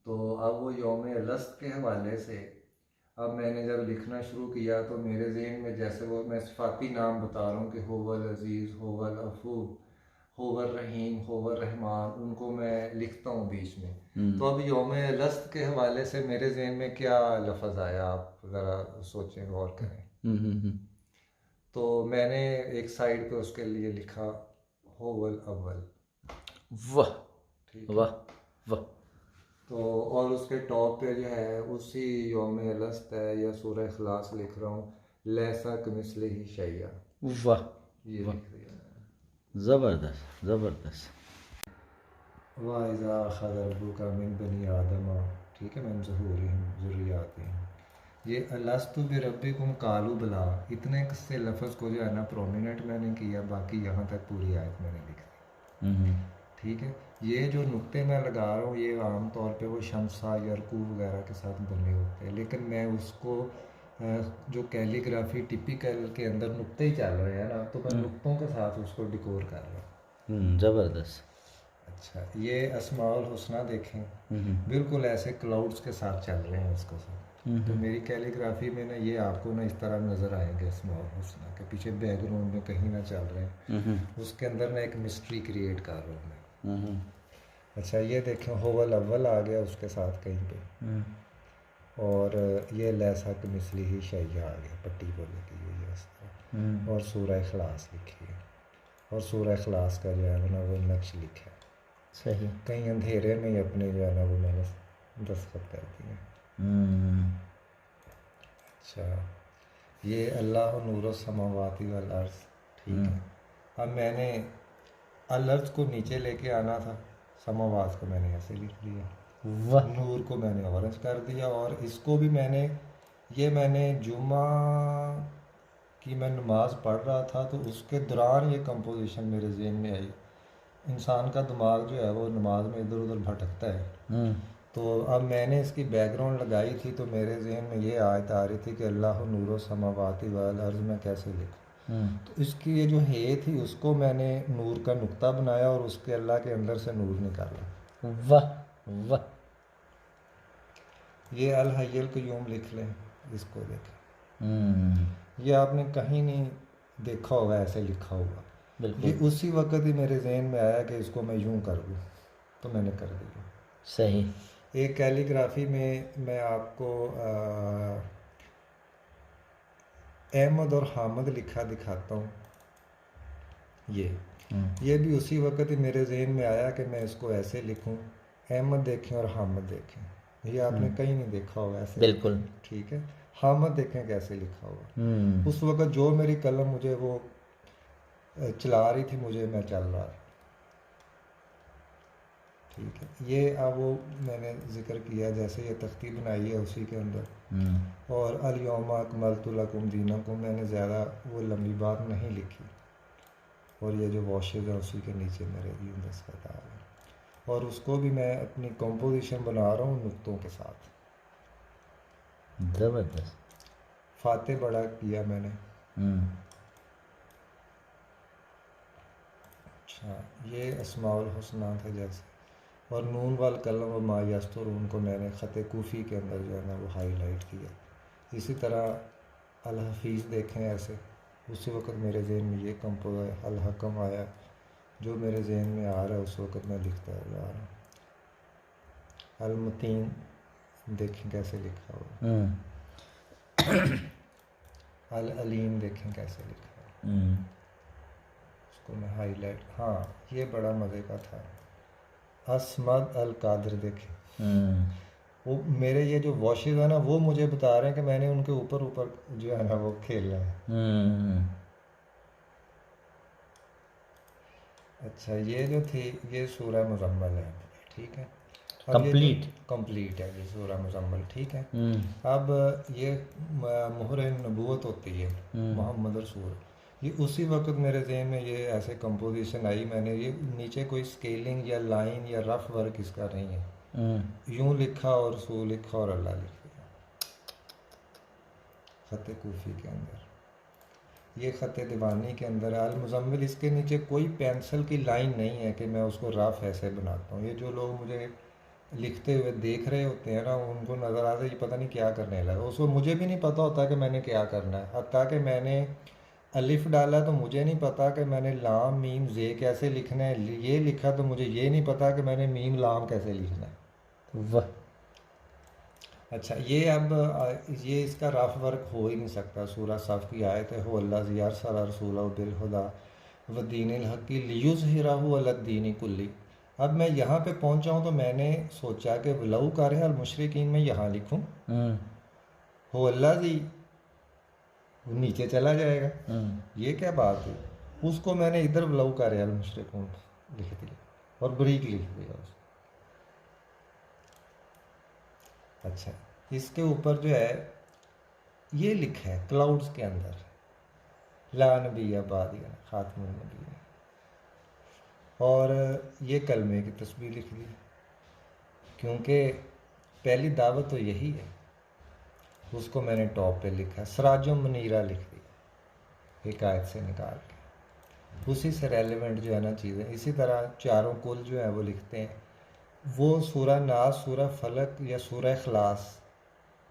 तो अब वो यौम अलस्त के हवाले से अब मैंने जब लिखना शुरू किया तो मेरे ज़हन में जैसे वो मैं सिफाती नाम बता रहा हूँ कि होवल अज़ीज़, होवल अफू, होवल रहीम, होवल रहमान, उनको मैं लिखता हूँ बीच में। तो अब यौम अलस्त के हवाले से मेरे ज़हन में क्या लफ्ज़ आया, आप ज़रा सोचें, गौर करें। तो मैंने एक साइड पे उसके लिए लिखा होवल अव्वल। वाह ठीक, वाह वाह। तो और उसके टॉप पे जो है उसी यौम अलस्त है या सूरह इखलास लिख रहा हूँ, लैसा कमिस्ले ही शैया। वाह, ये लिख दिया मैंने। ज़बरदस्त ज़बरदस्त। वाइज़ा अख़ज़ रब्बुका मिन बनी आदम, ठीक है, मिन ज़ुहूरिहिम ज़ुर्रिय्यातिहिम। ये अलस्तु बिरब्बिकुम कालू बला, इतने से लफ्ज़ को जो है ना प्रोमिनेंट मैंने किया, बाकी यहाँ तक पूरी आयत मैंने लिख दी। ठीक है, ये जो नुक्ते मैं लगा रहा हूँ ये आम तौर पे वो शमसा यरकूब वगैरह के साथ बने होते हैं, लेकिन मैं उसको जो कैलीग्राफी टिपिकल के अंदर नुक्ते ही चल रहे हैं ना, तो मैं नुक्तों के साथ उसको डिकोर कर रहा हूँ। ज़बरदस्त। अच्छा, ये अस्माउल हुस्ना देखें, बिल्कुल ऐसे क्लाउड्स के साथ चल रहे हैं उसके साथ। तो मेरी कैलीग्राफी में ना ये आपको ना इस तरह नज़र आएंगे अस्माउल हुस्ना के पीछे बैकग्राउंड में कहीं ना चल रहे हैं, उसके अंदर ना एक मिस्ट्री क्रिएट कर रहा हूँ मैं। अच्छा, ये देखें होवल अव्वल आ गया उसके साथ कहीं पे, और ये लैसा के मिसली ही शैया आ गया, पट्टी पर लगी हुई है इस तरह, और सूरह इखलास लिखी है, और सूरह इखलास का जो है ना वो नक्श लिखा है। सही। कहीं अंधेरे में ही अपने जो है ना वो मैंने दस्तखत कर दिए। अच्छा, ये अल्लाह नूर समावाति वल अर्ज़, ठीक है। अब मैंने अल अर्ज़ को नीचे लेके आना था, समावात को मैंने ऐसे लिख दिया, वाह। नूर को मैंने ऑरेंज कर दिया, और इसको भी मैंने जुमा की मैं नमाज़ पढ़ रहा था तो उसके दौरान ये कंपोजिशन मेरे ज़हन में आई। इंसान का दिमाग जो है वो नमाज में इधर उधर भटकता है, तो अब मैंने इसकी बैकग्राउंड लगाई थी तो मेरे जहन में ये आयत आ रही थी कि अल्लाह नूर समावाति वल अर्ज़ में कैसे लिखूं। तो इसकी ये जो है थी उसको मैंने नूर का नुक्ता बनाया और उसके अल्लाह के अंदर से नूर निकाला। वाह वाह। ये अल हय्युल क़य्यूम लिख लें, इसको देखें, ये आपने कहीं नहीं देखा होगा ऐसे लिखा हुआ, ये उसी वक्त ही मेरे जहन में आया कि इसको मैं यूं कर दूँ, तो मैंने कर दिया। सही। एक कैलीग्राफी में मैं आपको अहमद और हामद लिखा दिखाता हूँ। ये भी उसी वक्त ही मेरे जहन में आया कि मैं इसको ऐसे लिखूं, अहमद देखें और हामद देखें, ये आपने कहीं नहीं देखा होगा ऐसे। बिल्कुल। ठीक है, हामद देखें कैसे लिखा होगा। उस वक्त जो मेरी कलम मुझे वो चला रही थी, मुझे मैं चल रहा था। ठीक है, ये अब वो मैंने ज़िक्र किया जैसे ये तख्ती बनाई है उसी के अंदर, और अल यौमा अकमलतु लकुम दीनकुम, मैंने ज़्यादा वो लंबी बात नहीं लिखी। और ये जो वॉशेज हैं उसी के नीचे मेरे यूनिस खताब है। और उसको भी मैं अपनी कंपोजिशन बना रहा हूँ नुक्तों के साथ। ज़बरदस्त। फाते बड़ा किया मैंने। अच्छा, ये अस्माउल हुस्ना था जैसे, और नून वाल कलम व मा यस्तुर उनको मैंने ख़त कूफ़ी के अंदर जो है ना वो हाईलाइट किया। इसी तरह अल हफ़ीज़ देखें ऐसे, उसी वक़्त मेरे जहन में ये कंपोज अल हकम आया, जो मेरे जहन में आ रहा है उस वक़्त मैं लिखता जा रहा हूँ। अल मतीन देखें कैसे लिखा हुआ, अल अलीम देखें कैसे लिखा है, उसको मैं हाईलाइट। हाँ, ये बड़ा मज़े का था। असमद अल कादिर देखें, वो मेरे ये जो वॉशेज है ना वो मुझे बता रहे हैं कि मैंने उनके ऊपर ऊपर जो है ना वो खेलना है। अच्छा, ये जो थी ये सूरह मुज़म्मल है, ठीक है। अब कंप्लीट कंप्लीट है ये सूरह मुज़म्मल, ठीक है। अब ये मोहर नबूवत होती है मोहम्मद रसूल, ये उसी वक्त मेरे जहन में ये ऐसे कंपोजिशन आई, मैंने ये नीचे कोई स्केलिंग या लाइन या रफ वर्क इसका नहीं है, यूं लिखा और रसूल लिखा और अल्लाह लिख दिया ख़त कूफ़ी के अंदर। ये ख़त दीवानी के अंदर अल मुज़म्मिल, इसके नीचे कोई पेंसिल की लाइन नहीं है कि मैं उसको रफ ऐसे बनाता हूँ। ये जो लोग मुझे लिखते हुए देख रहे होते हैं ना, उनको नज़र आता है ये पता नहीं क्या करने लगा, उसको मुझे भी नहीं पता होता कि मैंने क्या करना है। हत्ता कि मैंने अलिफ डाला तो मुझे नहीं पता कि मैंने लाम मीम जे कैसे लिखना है, ये लिखा तो मुझे ये नहीं पता कि मैंने मीम लाम कैसे लिखना है। वाह। अच्छा, ये अब ये इसका रफ वर्क हो ही नहीं सकता। सूरह सफ़ की आयत है, हो अल्लाह ज़ियार सरा रसूल बिलहुदा व दीनिल हक़ लियुज़हिरहु अला दीनि कुल्ली। अब मैं यहाँ पे पहुँचा हूँ तो मैंने सोचा कि वलऊ करे अल मुशरिकीन में यहाँ लिखूँ हो अल्लाह जी, वो नीचे चला जाएगा, ये क्या बात है। उसको मैंने इधर वलऊ करे अल मुशरिकून लिख दिया और बरीक लिख दिया उसको। अच्छा, इसके ऊपर जो है ये लिखा है क्लाउड्स के अंदर ला नबी आबादिया खातमुन नबी, और ये कलमे की तस्वीर लिख दी, क्योंकि पहली दावत तो यही है। उसको मैंने टॉप पे लिखा सराजो मनीरा लिख दिया एक आयत से निकाल के, उसी से रेलिवेंट जो है ना चीज़ें। इसी तरह चारों कुल जो है वो लिखते हैं, वो सूरह नास, सूरह फलक या सूरह इखलास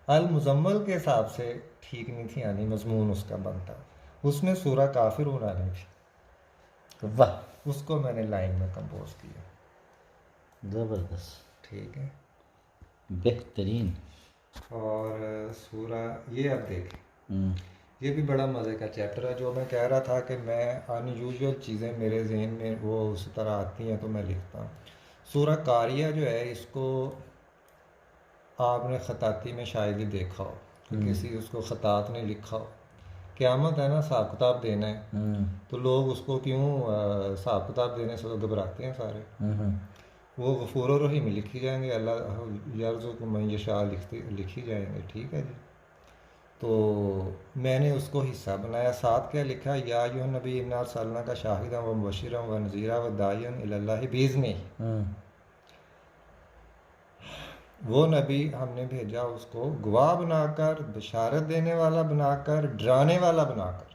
अल मुज़म्मल के हिसाब से ठीक नहीं थी आनी, मजमून उसका बनता, उसमें सूरह काफिर आनी थी। वाह, उसको मैंने लाइन में कंपोज किया। ज़बरदस्त, ठीक है, बेहतरीन। और सूरह ये अब देखें, ये भी बड़ा मज़े का चैप्टर है। जो मैं कह रहा था कि मैं अनयूजुअल चीज़ें मेरे जहन में वो उसी तरह आती हैं तो मैं लिखता हूँ। सूरह कारिया जो है, इसको आपने ख़ताती में शायद ही देखा हो कि किसी उसको ख़तात ने लिखा हो। क़यामत है ना, हिसाब किताब देना है, तो लोग उसको क्यों हिसाब किताब देने से घबराते हैं सारे। वो गफूर रहीम लिखी जाएंगे, अल्लाह यर्ज़ुक़ु मन यशा लिखी जाएंगे, ठीक है जी। तो मैंने उसको हिस्सा बनाया। साथ क्या लिखा, या अय्युहा नबी इन्ना अरसलना का शाहिदन व मुबश्शिरन व नज़ीरा व दाइयन इलल्लाहि बिइज़्निही, वो नबी हमने भेजा उसको गवाह बनाकर, बशारत देने वाला बनाकर, डराने वाला बनाकर,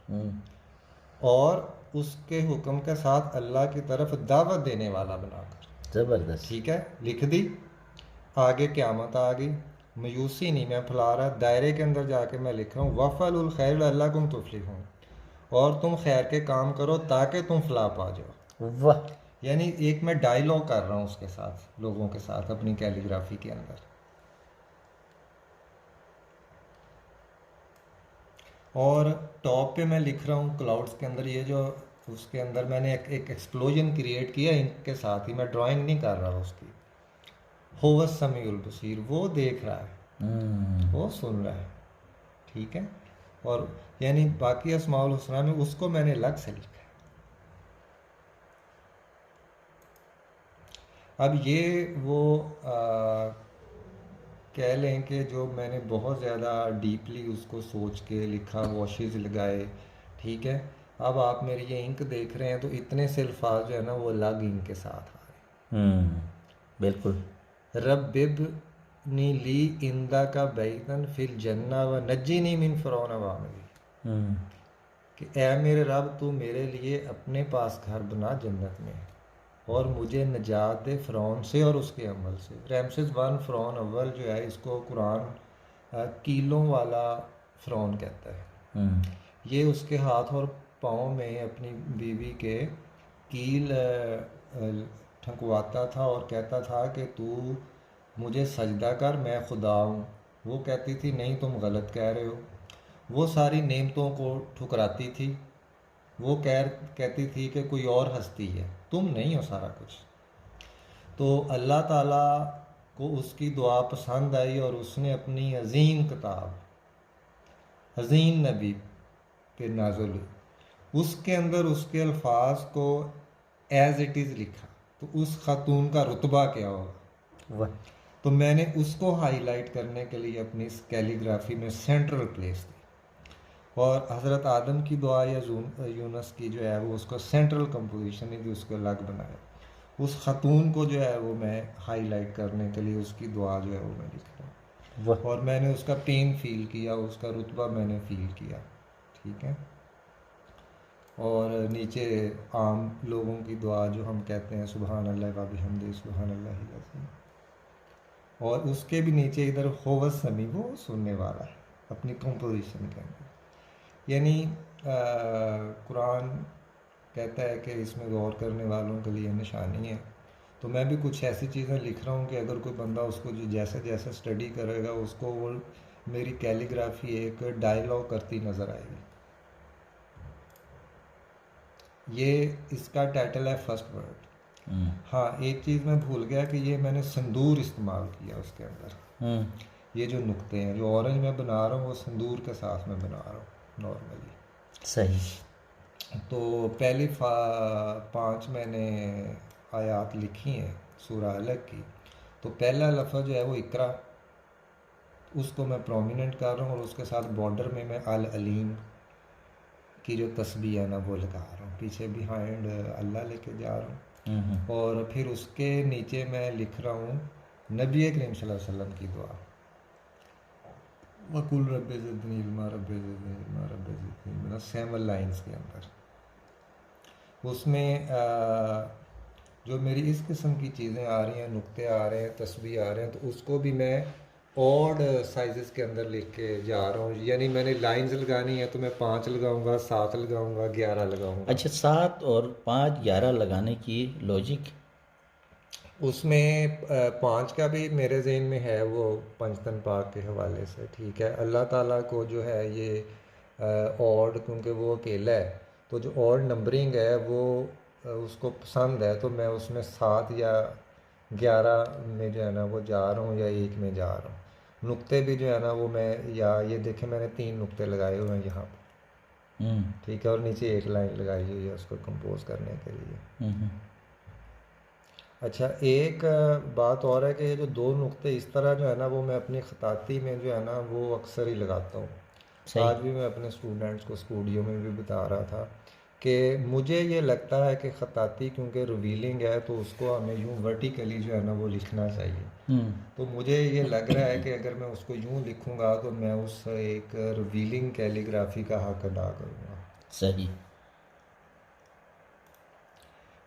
और उसके हुक्म के साथ अल्लाह की तरफ दावत देने वाला बनाकर। ज़बरदस्त। ठीक है, लिख दी। आगे क़यामत आ गई, मायूसी नहीं मैं फैला रहा, दायरे के अंदर जाके मैं लिख रहा हूँ वफ़अलुल खैर लअल्लकुम तुफ़्लिहून, और तुम खैर के काम करो ताकि तुम फलाह पा जाओ। वाह, यानी एक मैं डायलॉग कर रहा हूँ उसके साथ, लोगों के साथ, अपनी कैलीग्राफी के अंदर। और टॉप पे मैं लिख रहा हूँ क्लाउड्स के अंदर, ये जो उसके अंदर मैंने एक एक्सप्लोजन क्रिएट किया इनके साथ ही, मैं ड्राइंग नहीं कर रहा उसकी। होवस समीउल बसीर, वो देख रहा है, वो सुन रहा है, ठीक है। और यानी बाकी अस्माउल हुस्ना में उसको मैंने अलग से लिखा है। अब ये वो कह लें कि जो मैंने बहुत ज़्यादा डीपली उसको सोच के लिखा, वॉशेज़ लगाए, ठीक है। अब आप मेरी ये इंक देख रहे हैं तो इतने से अल्फाज जो है ना वो अलग इंक के साथ आ बिल्कुल। रहे। रब्बिबनी ली इंदा का बैतन फिल जन्ना व नज्जिनी मिन फ़िरौन व अमली, हम्म। कि ए मेरे रब तू मेरे लिए अपने पास घर बना जन्नत में, और मुझे निजात दे फ़िरौन से और उसके अमल से। रैमसेस वन फ़िरौन अव्वल जो है इसको कुरान कीलों वाला फ़िरौन कहता है। हम्म। ये उसके हाथ और पाँव में अपनी बीवी के कील ठुकवाता था और कहता था कि तू मुझे सजदा कर, मैं खुदा हूँ। वो कहती थी नहीं तुम गलत कह रहे हो। वो सारी नेमतों को ठुकराती थी। वो कहती थी कि कोई और हस्ती है, तुम नहीं हो सारा कुछ। तो अल्लाह ताला को उसकी दुआ पसंद आई और उसने अपनी अजीम किताब अजीम नबी पे नाजुल हुई, उसके अंदर उसके अल्फाज को एज इट इज़ लिखा। तो उस खातून का रुतबा क्या होगा। वाह। तो मैंने उसको हाईलाइट करने के लिए अपनी इस कैलीग्राफी में सेंट्रल प्लेस दी, और हज़रत आदम की दुआ या यूनस की जो है वो उसको सेंट्रल कंपोजिशन ही दी, उसको अलग बनाया। उस खातून को जो है वो मैं हाईलाइट करने के लिए उसकी दुआ जो है वो मैं लिख रहा हूँ, वाह। और मैंने उसका पेन फील किया, उसका रुतबा मैंने फील किया। ठीक है। और नीचे आम लोगों की दुआ जो हम कहते हैं सुबहान अल्लाह व बिहम्दिही सुबहान अल्लाहिल अज़ीम, और उसके भी नीचे इधर होवस समी, वो सुनने वाला है अपनी कंपोजिशन के अंदर। यानी कुरान कहता है कि इसमें गौर करने वालों के लिए निशानी है। तो मैं भी कुछ ऐसी चीज़ें लिख रहा हूँ कि अगर कोई बंदा उसको जो जैसे जैसे स्टडी करेगा उसको वो मेरी कैलीग्राफी एक डायलॉग करती नज़र आएगी। ये इसका टाइटल है फर्स्ट वर्ड। हम्म। हाँ, एक चीज़ मैं भूल गया कि ये मैंने संदूर इस्तेमाल किया उसके अंदर। हम्म। ये जो नुक्ते हैं जो ऑरेंज में बना रहा हूँ वो संदूर के साथ में बना रहा हूँ नॉर्मली। सही। तो पहली 5 मैंने आयात लिखी हैं सूरह अलग की। तो पहला लफ्ज़ जो है वो इकरा, उसको मैं प्रोमिनेंट कर रहा हूँ, और उसके साथ बॉर्डर में मैं अल अलीम की जो तस्बीह है ना वो लगा रहा हूँ, पीछे बिहाइंड अल्लाह लेके जा रहा हूँ। हम्म। और फिर उसके नीचे मैं लिख रहा हूँ नबी करीम सल्लल्लाहु अलैहि वसल्लम की दुआ, वकुल रब ज़िदनी इल्मा रब ज़िदनी इल्मा रब ज़िदनी इल्मा, 7 लाइन्स के अंदर। उसमें जो मेरी इस किस्म की चीज़ें आ रही हैं, नुक्ते आ रहे हैं, तस्बीह आ रहे हैं, तो उसको भी मैं ऑड साइज़ के अंदर लिख के जा रहा हूँ। यानी मैंने लाइंस लगानी है तो मैं 5 लगाऊंगा, 7 लगाऊंगा, 11 लगाऊंगा। अच्छा, 7 और 5 11 लगाने की लॉजिक। उसमें 5 का भी मेरे जहन में है, वो पंचतन पाक के हवाले से। ठीक है, अल्लाह ताला को जो है ये ऑड, क्योंकि वो अकेला है, तो जो ऑड नंबरिंग है वो उसको पसंद है, तो मैं उसमें 7 या 11 में जो है ना वो जा रहा हूँ, या 1 में जा रहा हूँ। नुक्ते भी जो है ना वो मैं, या ये देखें मैंने 3 नुक्ते लगाए हुए हैं यहाँ पर। हम्म। ठीक है, और नीचे एक लाइन लगाई हुई है उसको कंपोज करने के लिए। हम्म। अच्छा, एक बात और है कि ये जो 2 नुक्ते इस तरह जो है ना वो मैं अपनी ख़ताती में जो है ना वो अक्सर ही लगाता हूँ। सही। आज भी मैं अपने स्टूडेंट्स को स्टूडियो में भी बता रहा था कि मुझे ये लगता है कि ख़ताती क्योंकि रिवीलिंग है तो उसको हमें यूँ वर्टिकली जो है ना वो लिखना चाहिए। हम्म। तो मुझे ये लग रहा है कि अगर मैं उसको यूँ लिखूँगा तो मैं उस एक रिवीलिंग कैलीग्राफी का हक अदा करूँगा। सही।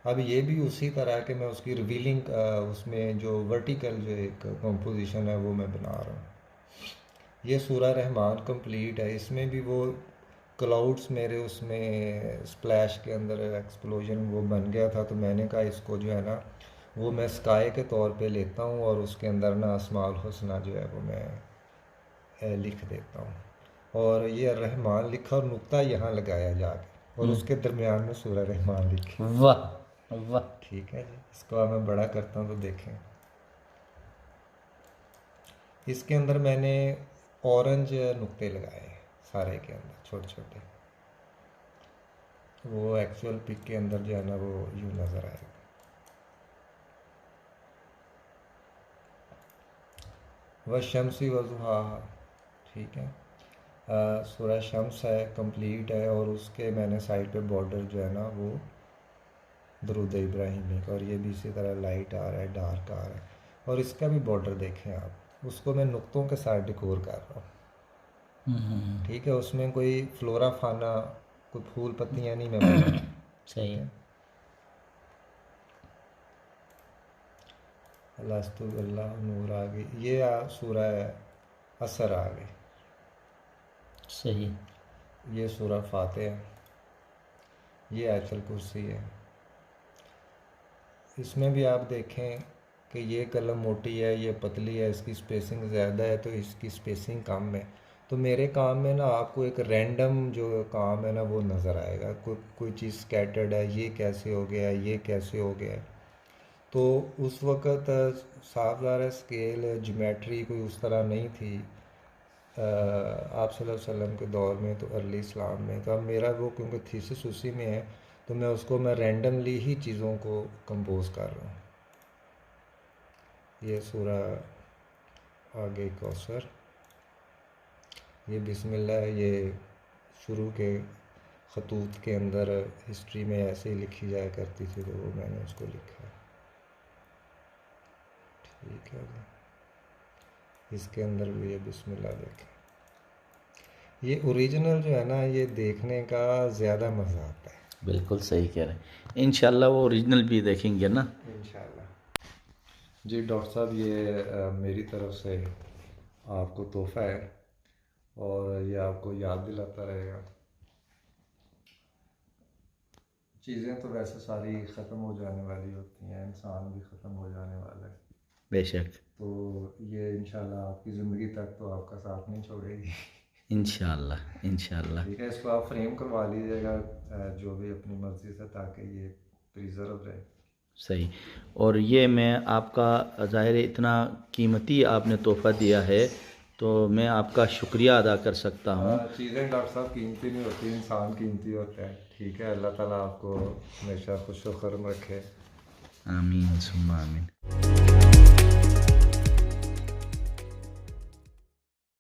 अब ये भी उसी तरह के मैं उसकी रिवीलिंग उसमें जो वर्टिकल जो एक कंपोजिशन है वो मैं बना रहा हूँ। ये सूरह रहमान कंप्लीट है, इसमें भी वो क्लाउड्स मेरे उसमें स्प्लैश के अंदर एक्सप्लोजन वो बन गया था, तो मैंने कहा इसको जो है ना वो मैं स्काई के तौर पे लेता हूँ, और उसके अंदर ना अस्माउल हुस्ना जो है वो मैं लिख देता हूँ। और ये रहमान लिखा और नुक्ता यहाँ लगाया जाके, और उसके दरमियान में सूरह रहमान लिखी। वाह। वाह। ठीक है जी, इसको अब मैं बड़ा करता हूँ तो देखें। इसके अंदर मैंने ऑरेंज नुक्ते लगाए हैं सारे के अंदर, छोटे छोटे। वो एक्चुअल पिक के अंदर जो है ना वो यूँ नज़र आएगा। वह शमसी वजुहा। ठीक है। सूरह शम्स है, कंप्लीट है, और उसके मैंने साइड पे बॉर्डर जो है ना वो दरूद इब्राहिमी का, और ये भी इसी तरह लाइट आ रहा है, डार्क आ रहा है, और इसका भी बॉर्डर देखें आप, उसको मैं नुक्तों के साथ डिकोर कर रहा हूँ। ठीक है, उसमें कोई फ्लोरा फाना, कोई फूल पत्तियाँ नहीं मैं बना रहा। सही है। अल्लाह अल्लाह नूर आ गई, ये सूरह असर आ गई, सही। ये सूरह फातिहा है, ये आयतुल कुर्सी है। इसमें भी आप देखें कि ये कलम मोटी है, ये पतली है, इसकी स्पेसिंग ज़्यादा है तो इसकी स्पेसिंग कम है। तो मेरे काम में ना आपको एक रैंडम जो काम है ना वो नज़र आएगा, कोई चीज़ स्कैटर्ड है, ये कैसे हो गया, ये कैसे हो गया। तो उस वक़्त साफ ज़ाहिर है स्केल ज्योमेट्री कोई उस तरह नहीं थी आप सल्लल्लाहु अलैहि वसल्लम के दौर में, तो अर्ली इस्लाम में। तो अब मेरा वो क्योंकि थीसिस उसी में है, तो मैं रैंडमली ही चीज़ों को कंपोज कर रहा हूँ। ये सूरह आगे कौसर, ये बिस्मिल्लाह, ये शुरू के खतूत के अंदर हिस्ट्री में ऐसे ही लिखी जाया करती थी, तो वो मैंने उसको लिखा है। ठीक है, इसके अंदर भी ये बिस्मिल्लाह देखें। ये ओरिजिनल जो है ना, ये देखने का ज़्यादा मज़ा आता है। बिल्कुल सही कह रहे हैं। इंशाल्लाह वो ओरिजिनल भी देखेंगे ना। इंशाल्लाह। जी डॉक्टर साहब, ये मेरी तरफ से आपको तोहफ़ा है, और ये आपको याद दिलाता रहेगा। चीज़ें तो वैसे सारी ख़त्म हो जाने वाली होती हैं, इंसान भी ख़त्म हो जाने वाला है, बेशक। तो ये इंशाल्लाह आपकी ज़िंदगी तक तो आपका साथ नहीं छोड़ेगी। इंशाल्लाह इंशाल्लाह। ठीक है, इसको आप फ्रेम करवा लीजिएगा जो भी अपनी मर्ज़ी से, ताकि ये प्रिजर्व रहे। सही। और ये मैं आपका ज़ाहिर है इतना कीमती आपने तोहफ़ा दिया है, तो मैं आपका शुक्रिया अदा कर सकता हूँ। चीज़ें डॉक्टर साहब कीमती नहीं होती, इंसान कीमती होता है। ठीक है, अल्लाह ताला आपको हमेशा खुश व खुर्म रखे। आमीन सुम्मा आमीन।